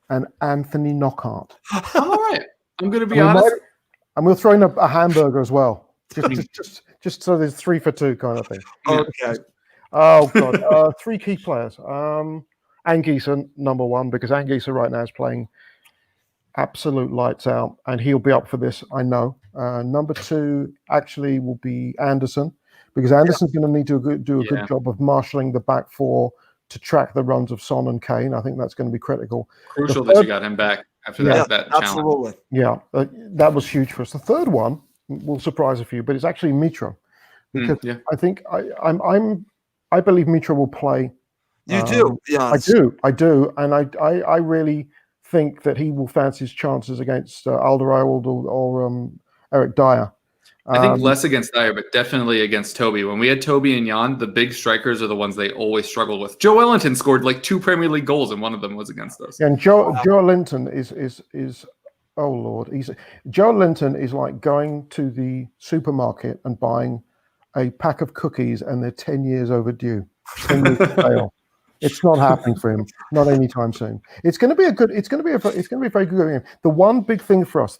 S2: and Anthony Knockhart.
S3: I'm all right. I'm going to be
S2: And
S3: honest.
S2: and we'll throw in a hamburger as well. Just so there's 3 for 2 kind of thing.
S3: Yeah.
S2: Okay. Oh God. 3 key players. Anguissa, number 1, because Anguissa right now is playing absolute lights out, and he'll be up for this, I know. Number 2 actually will be Anderson, because Anderson's going to need to do a good job of marshalling the back 4 to track the runs of Son and Kane. I think that's going to be critical.
S3: Crucial that you got him back after that challenge.
S1: Absolutely.
S2: Yeah, that was huge for us. The third one will surprise a few, but it's actually Mitra, because I think I believe Mitra will play.
S1: You do, yeah.
S2: I do, and I really think that he will fancy his chances against Alderweireld or Eric Dyer.
S3: I think less against Dyer, but definitely against Toby. When we had Toby and Jan, the big strikers are the ones they always struggle with. Joe Ellington scored like 2 Premier League goals, and one of them was against us.
S2: Yeah, and Joe Ellington is oh Lord, Joe Ellington is like going to the supermarket and buying a pack of cookies, and they're 10 years overdue. 10 years fail. It's not happening for him. Not anytime soon. It's going to be a very good game. The one big thing for us,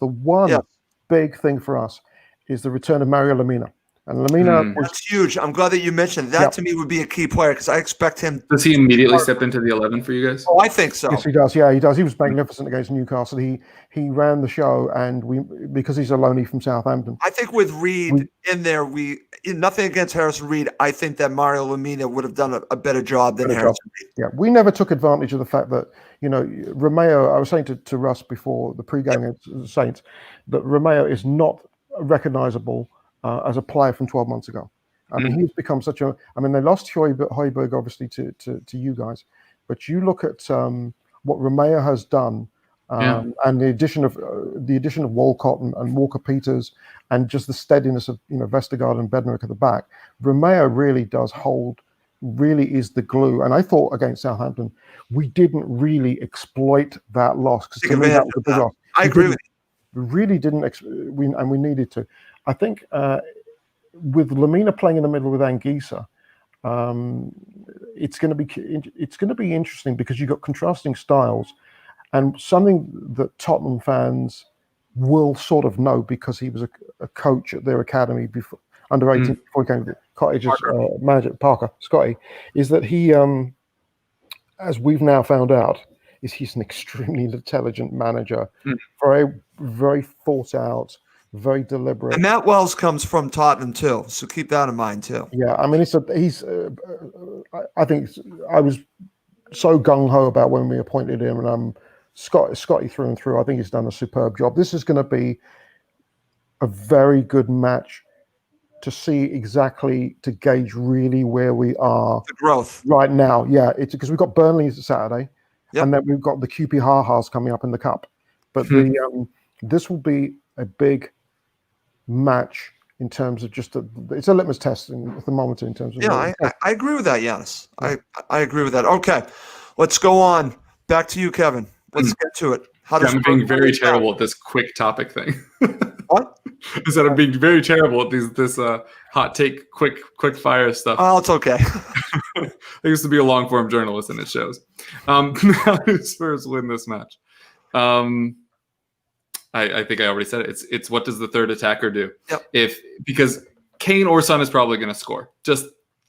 S2: is the return of Mario Lemina. And Lemina
S1: that's huge. I'm glad that you mentioned that. To me would be a key player, because I expect him.
S3: Does he immediately step into the 11 for you guys?
S1: Oh, I think so.
S2: Yes, he does. Yeah, he does. He was magnificent against Newcastle. He ran the show, and because he's a loanee from Southampton.
S1: I think with Reed in there, nothing against Harrison Reed. I think that Mario Lemina would have done a better job than Harrison Reed.
S2: Yeah, we never took advantage of the fact that, Romeo. I was saying to Russ before the pre-game against the Saints that Romeo is not recognizable as a player from 12 months ago. I mean, he's become such a. I mean, they lost Højbjerg obviously to you guys, but you look at what Romeo has done, and the addition of Walcott and Walker Peters, and just the steadiness of Vestergaard and Bednarek at the back. Romeo really is the glue. And I thought against Southampton, we didn't really exploit that loss, because to me that was a big loss.
S1: I agree with you.
S2: We really didn't, we needed to. I think with Lemina playing in the middle with Anguissa, it's going to be interesting, because you've got contrasting styles, and something that Tottenham fans will sort of know, because he was a coach at their academy before under 18 before he came to Cottage's manager, Parker Scotty, is that he, as we've now found out, he's an extremely intelligent manager, very thought out, very deliberate.
S1: And Matt Wells comes from Tottenham too, so keep that in mind too.
S2: Yeah, I mean, I think I was so gung ho about when we appointed him, and Scotty through and through. I think he's done a superb job. This is going to be a very good match to gauge really where we are.
S1: The growth
S2: right now. Yeah, it's because we've got Burnley Saturday. And then we've got the QP Ha-Has coming up in the cup. But this will be a big match in terms of it's a litmus test at the moment in terms of.
S1: Yeah, I agree with that, Giannis. I agree with that. Okay, let's go on. Back to you, Kevin. Let's get to it.
S3: I'm being very terrible at this quick topic thing.
S1: What?
S3: Is that I'm being very terrible at this hot take, quick fire stuff.
S1: Oh, it's okay.
S3: I used to be a long form journalist, and it shows. Now Spurs win this match. I think I already said it. It's what does the third attacker do?
S1: Yep.
S3: Because Kane or Son is probably going to score. Just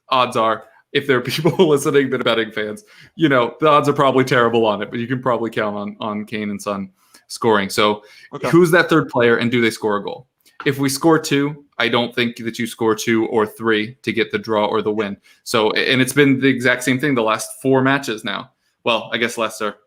S3: odds are, if there are people listening that are betting fans, the odds are probably terrible on it, but you can probably count on Kane and Son scoring. So who's that third player, and do they score a goal? If we score 2, I don't think that you score 2 or 3 to get the draw or the win. So, and it's been the exact same thing the last 4 matches now. Well, I guess Leicester.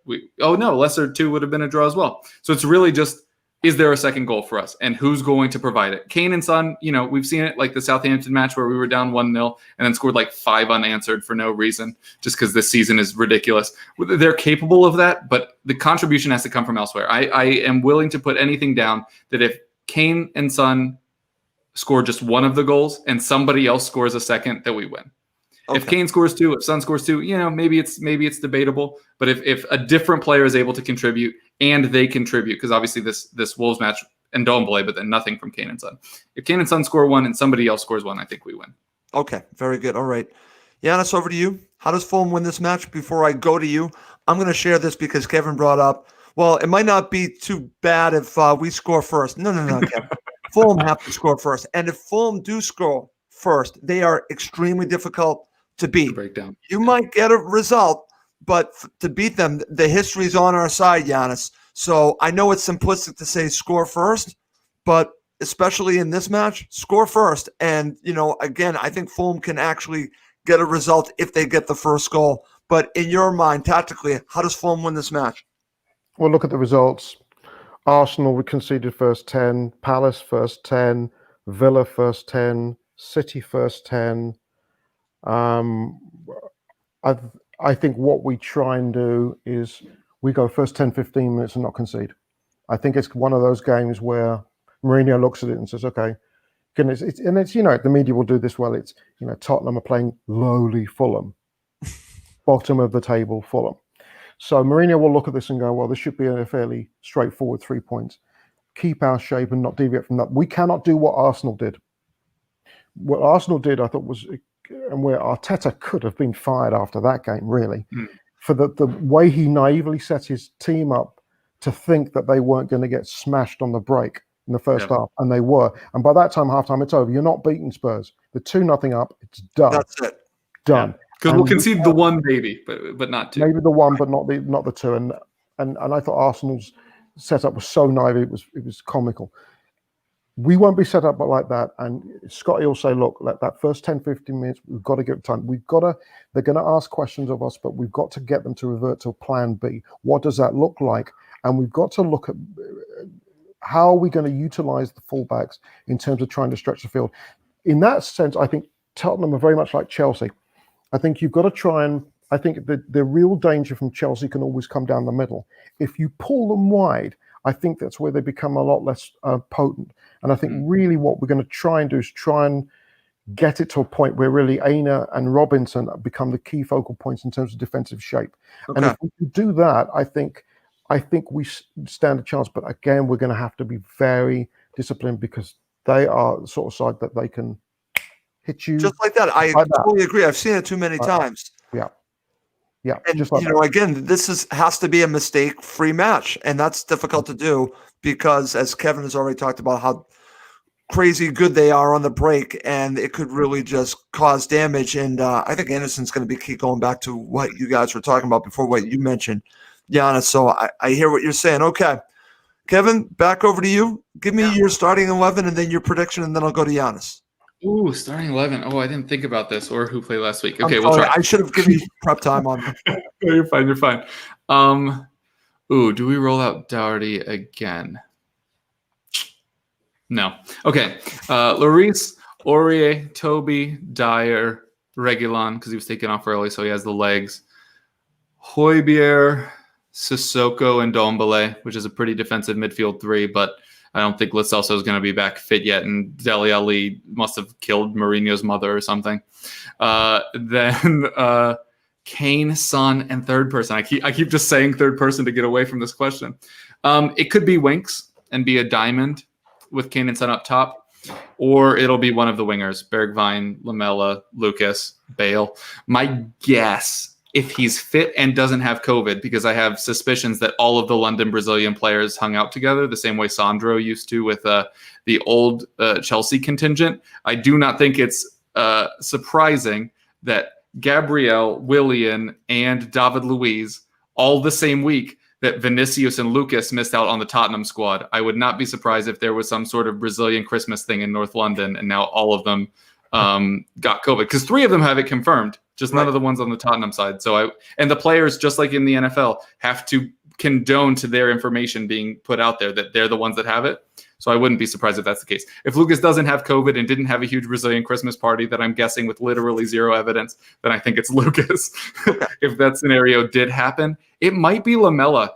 S3: Leicester 2 would have been a draw as well. So it's really just, is there a second goal for us, and who's going to provide it? Kane and Son, we've seen it like the Southampton match where we were down 1-0 and then scored like 5 unanswered for no reason, just because this season is ridiculous. They're capable of that, but the contribution has to come from elsewhere. I am willing to put anything down that if Kane and Son score just one of the goals and somebody else scores a second, that we win. Okay. If Kane scores 2, if Son scores 2, maybe it's debatable. But if a different player is able to contribute, and they contribute, because obviously this Wolves match, and Ndombele, but then nothing from Kane and Son. If Kane and Son score 1 and somebody else scores 1, I think we win.
S1: Okay, very good. All right. Giannis, over to you. How does Fulham win this match? Before I go to you, I'm going to share this because Kevin brought up, well, it might not be too bad if we score first. No, Kevin. Fulham have to score first. And if Fulham do score first, they are extremely difficult to beat.
S3: To break down.
S1: You might get a result, but to beat them, the history's on our side, Giannis. So I know it's simplistic to say score first, but especially in this match, score first. And, again, I think Fulham can actually get a result if they get the first goal. But in your mind, tactically, how does Fulham win this match?
S2: Well, look at the results. Arsenal, we conceded first 10, Palace first 10, Villa first 10, City first 10. I think what we try and do is we go first 10, 15 minutes and not concede. I think it's one of those games where Mourinho looks at it and says, okay, goodness, the media will do this well. It's, Tottenham are playing lowly Fulham, bottom of the table Fulham. So Mourinho will look at this and go, well, this should be a fairly straightforward 3 points. Keep our shape and not deviate from that. We cannot do what Arsenal did. What Arsenal did, I thought, was, and where Arteta could have been fired after that game, really, for the way he naively set his team up to think that they weren't going to get smashed on the break in the first half, and they were. And by that time, halftime, it's over. You're not beating Spurs. The 2-0 up, it's done.
S1: That's it.
S2: Done.
S3: Because we'll concede the one maybe, but not two.
S2: Maybe the one, but not the two. And I thought Arsenal's setup was so naive, it was comical. We won't be set up like that. And Scotty will say, look, that first 10, 15 minutes, we've got to give it time. They're going to ask questions of us, but we've got to get them to revert to plan B. What does that look like? And we've got to look at how are we going to utilize the fullbacks in terms of trying to stretch the field. In that sense, I think Tottenham are very much like Chelsea. I think you've got to try and, I think the real danger from Chelsea can always come down the middle. If you pull them wide, I think that's where they become a lot less potent. And I think really what we're going to try and do is try and get it to a point where really Aina and Robinson become the key focal points in terms of defensive shape. Okay. And if we can do that, I think we stand a chance. But again, we're going to have to be very disciplined because they are the sort of side that they can hit you.
S1: Just like that. I totally agree. I've seen it too many times.
S2: Yeah.
S1: And,
S2: just like
S1: again, this has to be a mistake-free match. And that's difficult to do because, as Kevin has already talked about, how crazy good they are on the break, and it could really just cause damage. And I think Anderson's going to keep going back to what you guys were talking about before, what you mentioned, Giannis. So I hear what you're saying. Okay. Kevin, back over to you. Give me your starting 11 and then your prediction, and then I'll go to Giannis.
S3: Ooh, starting 11. Oh, I didn't think about this or who played last week. Okay,
S1: we'll
S3: try.
S1: I should have given you prep time on that.
S3: You're fine. Do we roll out Doherty again? No. Okay. Lloris, Aurier, Toby, Dyer, Reguilon, because he was taken off early, so he has the legs. Højbjerg, Sissoko, and Ndombele, which is a pretty defensive midfield three, but I don't think Lo Celso is going to be back fit yet, and Dele Alli must have killed Mourinho's mother or something. Then Kane, Son, and third person. I keep just saying third person to get away from this question. It could be Winks and be a diamond with Kane and Son up top, or it'll be one of the wingers, Bergwijn, Lamela, Lucas, Bale. My guess, if he's fit and doesn't have COVID, because I have suspicions that all of the London Brazilian players hung out together the same way Sandro used to with the old Chelsea contingent. I do not think it's surprising that Gabriel, Willian, and David Luiz all the same week that Vinicius and Lucas missed out on the Tottenham squad. I would not be surprised if there was some sort of Brazilian Christmas thing in North London and now all of them got COVID, because 3 of them have it confirmed, just none of the ones on the Tottenham side. So and the players, just like in the NFL, have to condone to their information being put out there that they're the ones that have it. So I wouldn't be surprised if that's the case. If Lucas doesn't have COVID and didn't have a huge Brazilian Christmas party that I'm guessing with literally 0 evidence, then I think it's Lucas. If that scenario did happen, it might be Lamela.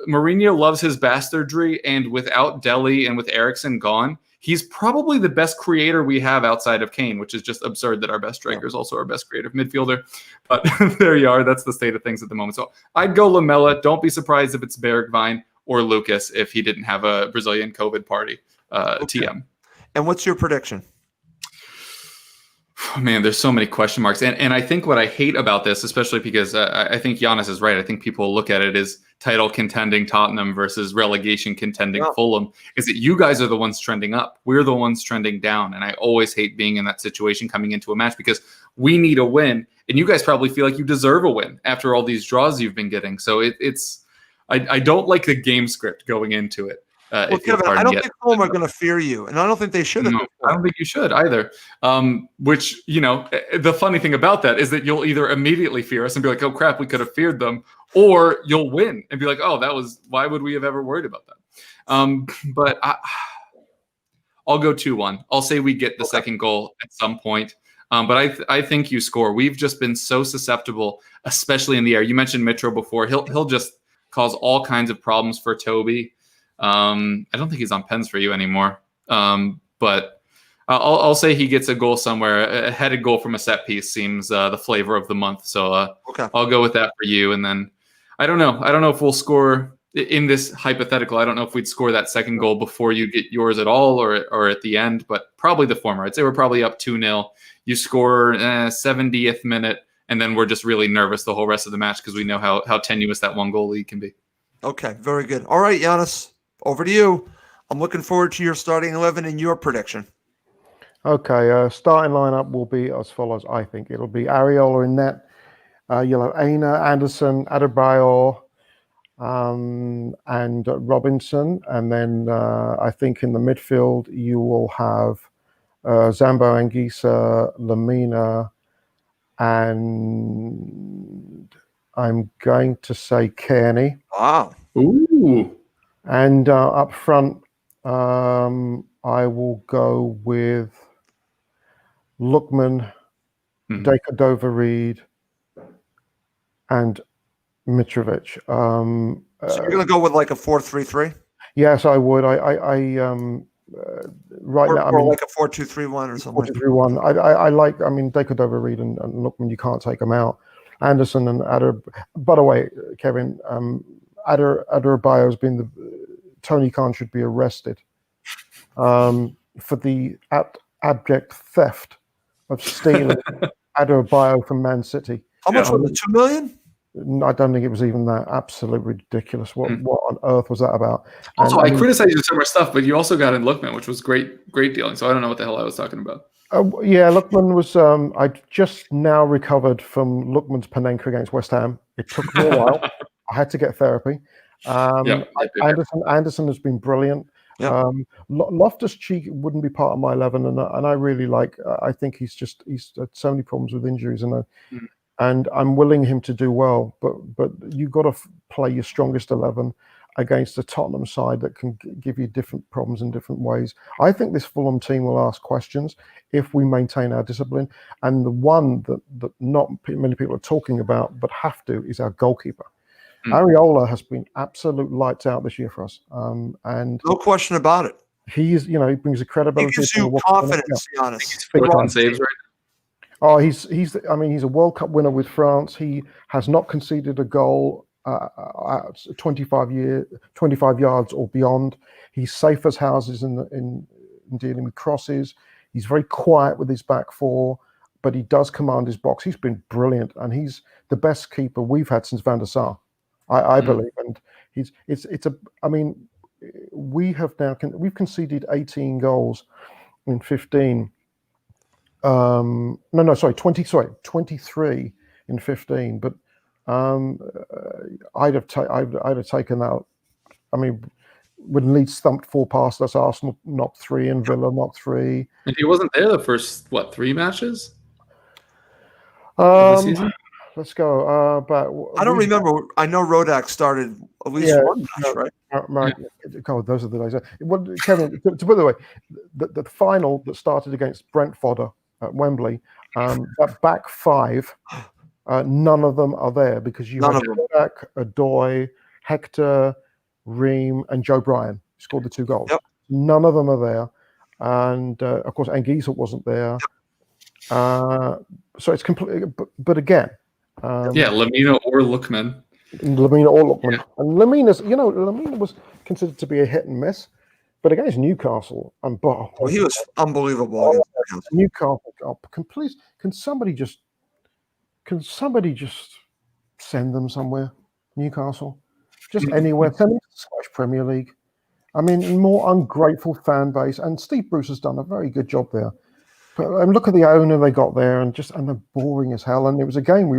S3: Mourinho loves his bastardry, and without Dele and with Eriksen gone, he's probably the best creator we have outside of Kane, which is just absurd that our best striker is also our best creative midfielder. But there you are. That's the state of things at the moment. So I'd go Lamela. Don't be surprised if it's Bergwijn or Lucas if he didn't have a Brazilian COVID party. TM.
S1: And what's your prediction?
S3: Man, there's so many question marks. And I think what I hate about this, especially because I think Giannis is right. I think people look at it as title contending Tottenham versus relegation contending Fulham, is that you guys are the ones trending up. We're the ones trending down. And I always hate being in that situation coming into a match because we need a win. And you guys probably feel like you deserve a win after all these draws you've been getting. So I don't like the game script going into it.
S1: Well, Kevin, I don't think Fulham are going to fear you, and I don't think they should.
S3: No, I don't think you should either. Which, the funny thing about that is that you'll either immediately fear us and be like, oh, crap, we could have feared them, or you'll win and be like, oh, why would we have ever worried about that? But I'll go 2-1. I'll say we get the second goal at some point. But I think you score. We've just been so susceptible, especially in the air. You mentioned Mitro before. He'll just cause all kinds of problems for Toby. I don't think he's on pens for you anymore. But I'll say he gets a goal somewhere. A headed goal from a set piece seems the flavor of the month. So I'll go with that for you. And then I don't know. I don't know if we'll score in this hypothetical. I don't know if we'd score that second goal before you get yours at all or at the end, but probably the former. I'd say we're probably up 2-0. You score 70th minute, and then we're just really nervous the whole rest of the match because we know how tenuous that one goal lead can be. Okay, very good. All right, Giannis. Over to you. I'm looking forward to your starting 11 and your prediction.
S2: Okay, starting lineup will be as follows, I think. It'll be Areola in net. You'll have Aina, Anderson, Adebayor, and Robinson. And then I think in the midfield, you will have Zambo Anguissa, Lamina, and I'm going to say Kearney.
S1: Wow.
S3: Ooh.
S2: And up front, I will go with Lookman, Dover-Reed, and Mitrovic.
S1: So you're going to go with like a 4-3-3?
S2: Yes, I would. Right now,
S1: or like a 4-2-3-1 or something.
S2: 4-2-3-1. I like. I mean, Dover-Reed and Lookman. You can't take them out. Anderson and Adder. By the way, Kevin. Adebayo has been Tony Khan should be arrested for the abject theft of stealing Adebayo from Man City.
S1: How much was it? 2 million?
S2: I don't think it was even that. Absolutely ridiculous. What on earth was that about?
S3: Also, I criticized you for more stuff, but you also got in Lookman, which was great dealing. So I don't know what the hell I was talking about.
S2: Yeah, Lookman was. I just now recovered from Lookman's Panenka against West Ham. It took me a while. I had to get therapy. Anderson has been brilliant. Yeah. Loftus-Cheek wouldn't be part of my 11, and I really like. I think he's had so many problems with injuries, and I'm willing him to do well. But you've got to play your strongest 11 against the Tottenham side that can give you different problems in different ways. I think this Fulham team will ask questions if we maintain our discipline. And the one that not many people are talking about but have to is our goalkeeper. Areola has been absolute lights out this year for us, and
S1: no question about it.
S2: He brings a credibility.
S1: He gives you confidence, to be honest.
S3: He's 4 on saves right now.
S2: Oh, he's a World Cup winner with France. He has not conceded a goal 25 yards or beyond. He's safe as houses in dealing with crosses. He's very quiet with his back four, but he does command his box. He's been brilliant, and he's the best keeper we've had since Van der Sar. I believe, and we've conceded 18 goals in 15. 23 in 15. But I'd have taken that. I mean, when Leeds thumped 4 past us, Arsenal knocked 3 and Villa knocked 3.
S3: And he wasn't there the first 3 matches.
S2: Let's go. But
S1: I don't remember. I know Rodak started at least one match, right?
S2: God, those are the days. Well, Kevin, to put it away, the final that started against Brentford at Wembley, that back 5, none of them are there because you have Rodak, Adoy, Hector, Ream, and Joe Bryan scored the 2 goals. Yep. None of them are there, and of course Anguissa wasn't there. Yep. So it's completely. But again.
S3: Lamina or Lookman.
S2: And Lamina was considered to be a hit and miss, but against Newcastle,
S1: he was unbelievable.
S2: Newcastle. Oh, can somebody just send them somewhere? Newcastle, just anywhere. Send them to the Scottish Premier League. I mean, more ungrateful fan base, and Steve Bruce has done a very good job there. But look at the owner they got there, and they're boring as hell. And it was a game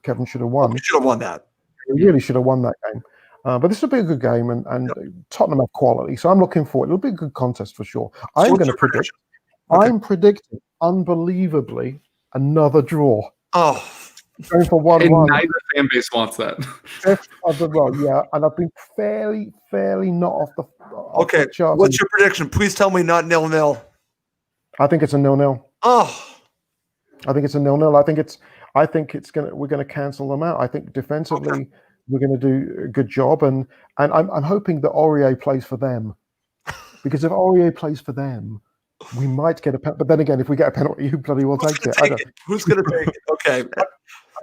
S2: Kevin should have won.
S1: We should have won that.
S2: We really should have won that game. But this will be a good game, and Tottenham have quality, so I'm looking forward. It'll be a good contest for sure. I'm going to predict. Okay. I'm predicting, unbelievably, another draw.
S1: Oh,
S2: going for 1-1.
S3: And neither fan base wants that.
S2: Fifth of the row, yeah, and I've been fairly not off the.
S1: Okay, what's your prediction? Please tell me not 0-0.
S2: I think it's a 0-0.
S1: Oh,
S2: I think it's a 0-0. We're gonna cancel them out. I think defensively we're gonna do a good job, and I'm hoping that Aurier plays for them, because if Aurier plays for them, we might get a penalty. But then again, if we get a penalty, who bloody will take it?
S1: Who's gonna take it? Okay,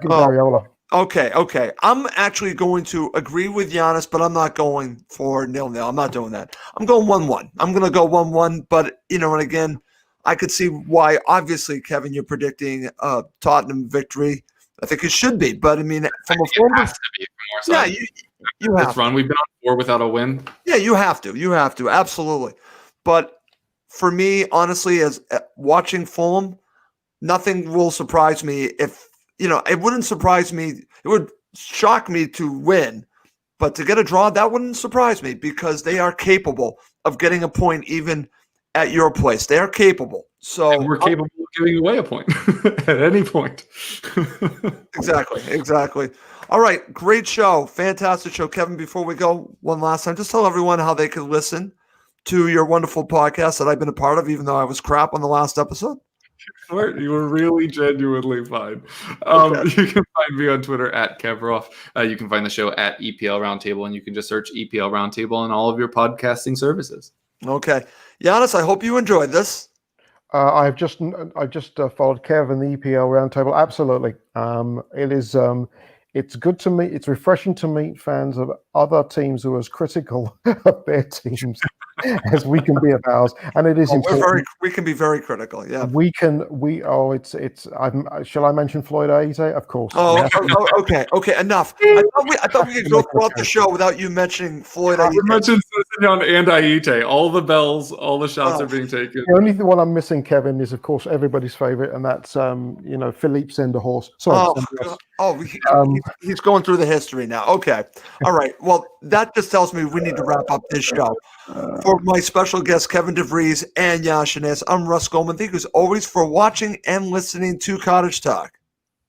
S2: Bariola.
S1: Okay. I'm actually going to agree with Giannis, but I'm not going for 0-0. I'm not doing that. I'm going 1-1. I'm going to go 1-1, but, and again, I could see why, obviously, Kevin, you're predicting a Tottenham victory. I think it should be, but, I mean, from a form,
S3: it has to be from our side.
S1: Yeah, you have
S3: this run. We've been on 4 without a win.
S1: Yeah, you have to, absolutely. But for me, honestly, as watching Fulham, nothing will surprise me if, it wouldn't surprise me. It would shock me to win, but to get a draw, that wouldn't surprise me, because they are capable of getting a point even at your place. They are capable. So
S3: and we're capable of giving away a point at any point.
S1: Exactly. All right. Great show. Fantastic show. Kevin, before we go one last time, just tell everyone how they can listen to your wonderful podcast that I've been a part of, even though I was crap on the last episode.
S3: You were really genuinely fine. You can find me on Twitter at Kevroff. You can find the show at EPL Roundtable, and you can just search EPL Roundtable on all of your podcasting services.
S1: Okay. Giannis, I hope you enjoyed this.
S2: I've just followed Kev in the EPL Roundtable. Absolutely. It is. It's good to meet. It's refreshing to meet fans of other teams who are as critical of their teams as we can be of ours, and it is important.
S1: We can be very critical. Yeah,
S2: we can. Shall I mention Floyd Aite? Of course.
S1: Okay. Enough. I thought we could go throughout the show without you mentioning Floyd Aite.
S3: We mentioned Sessegnon and Aite. All the bells, all the shots are being taken.
S2: The only one I'm missing, Kevin, is of course everybody's favorite, and that's Philippe Senderhorst. Sorry.
S1: He's going through the history now. Okay. All right. Well, that just tells me we need to wrap up this show. For my special guests, Kevin DeVries and Giannis Shinez, I'm Russ Goldman. Thank you as always for watching and listening to Cottage Talk.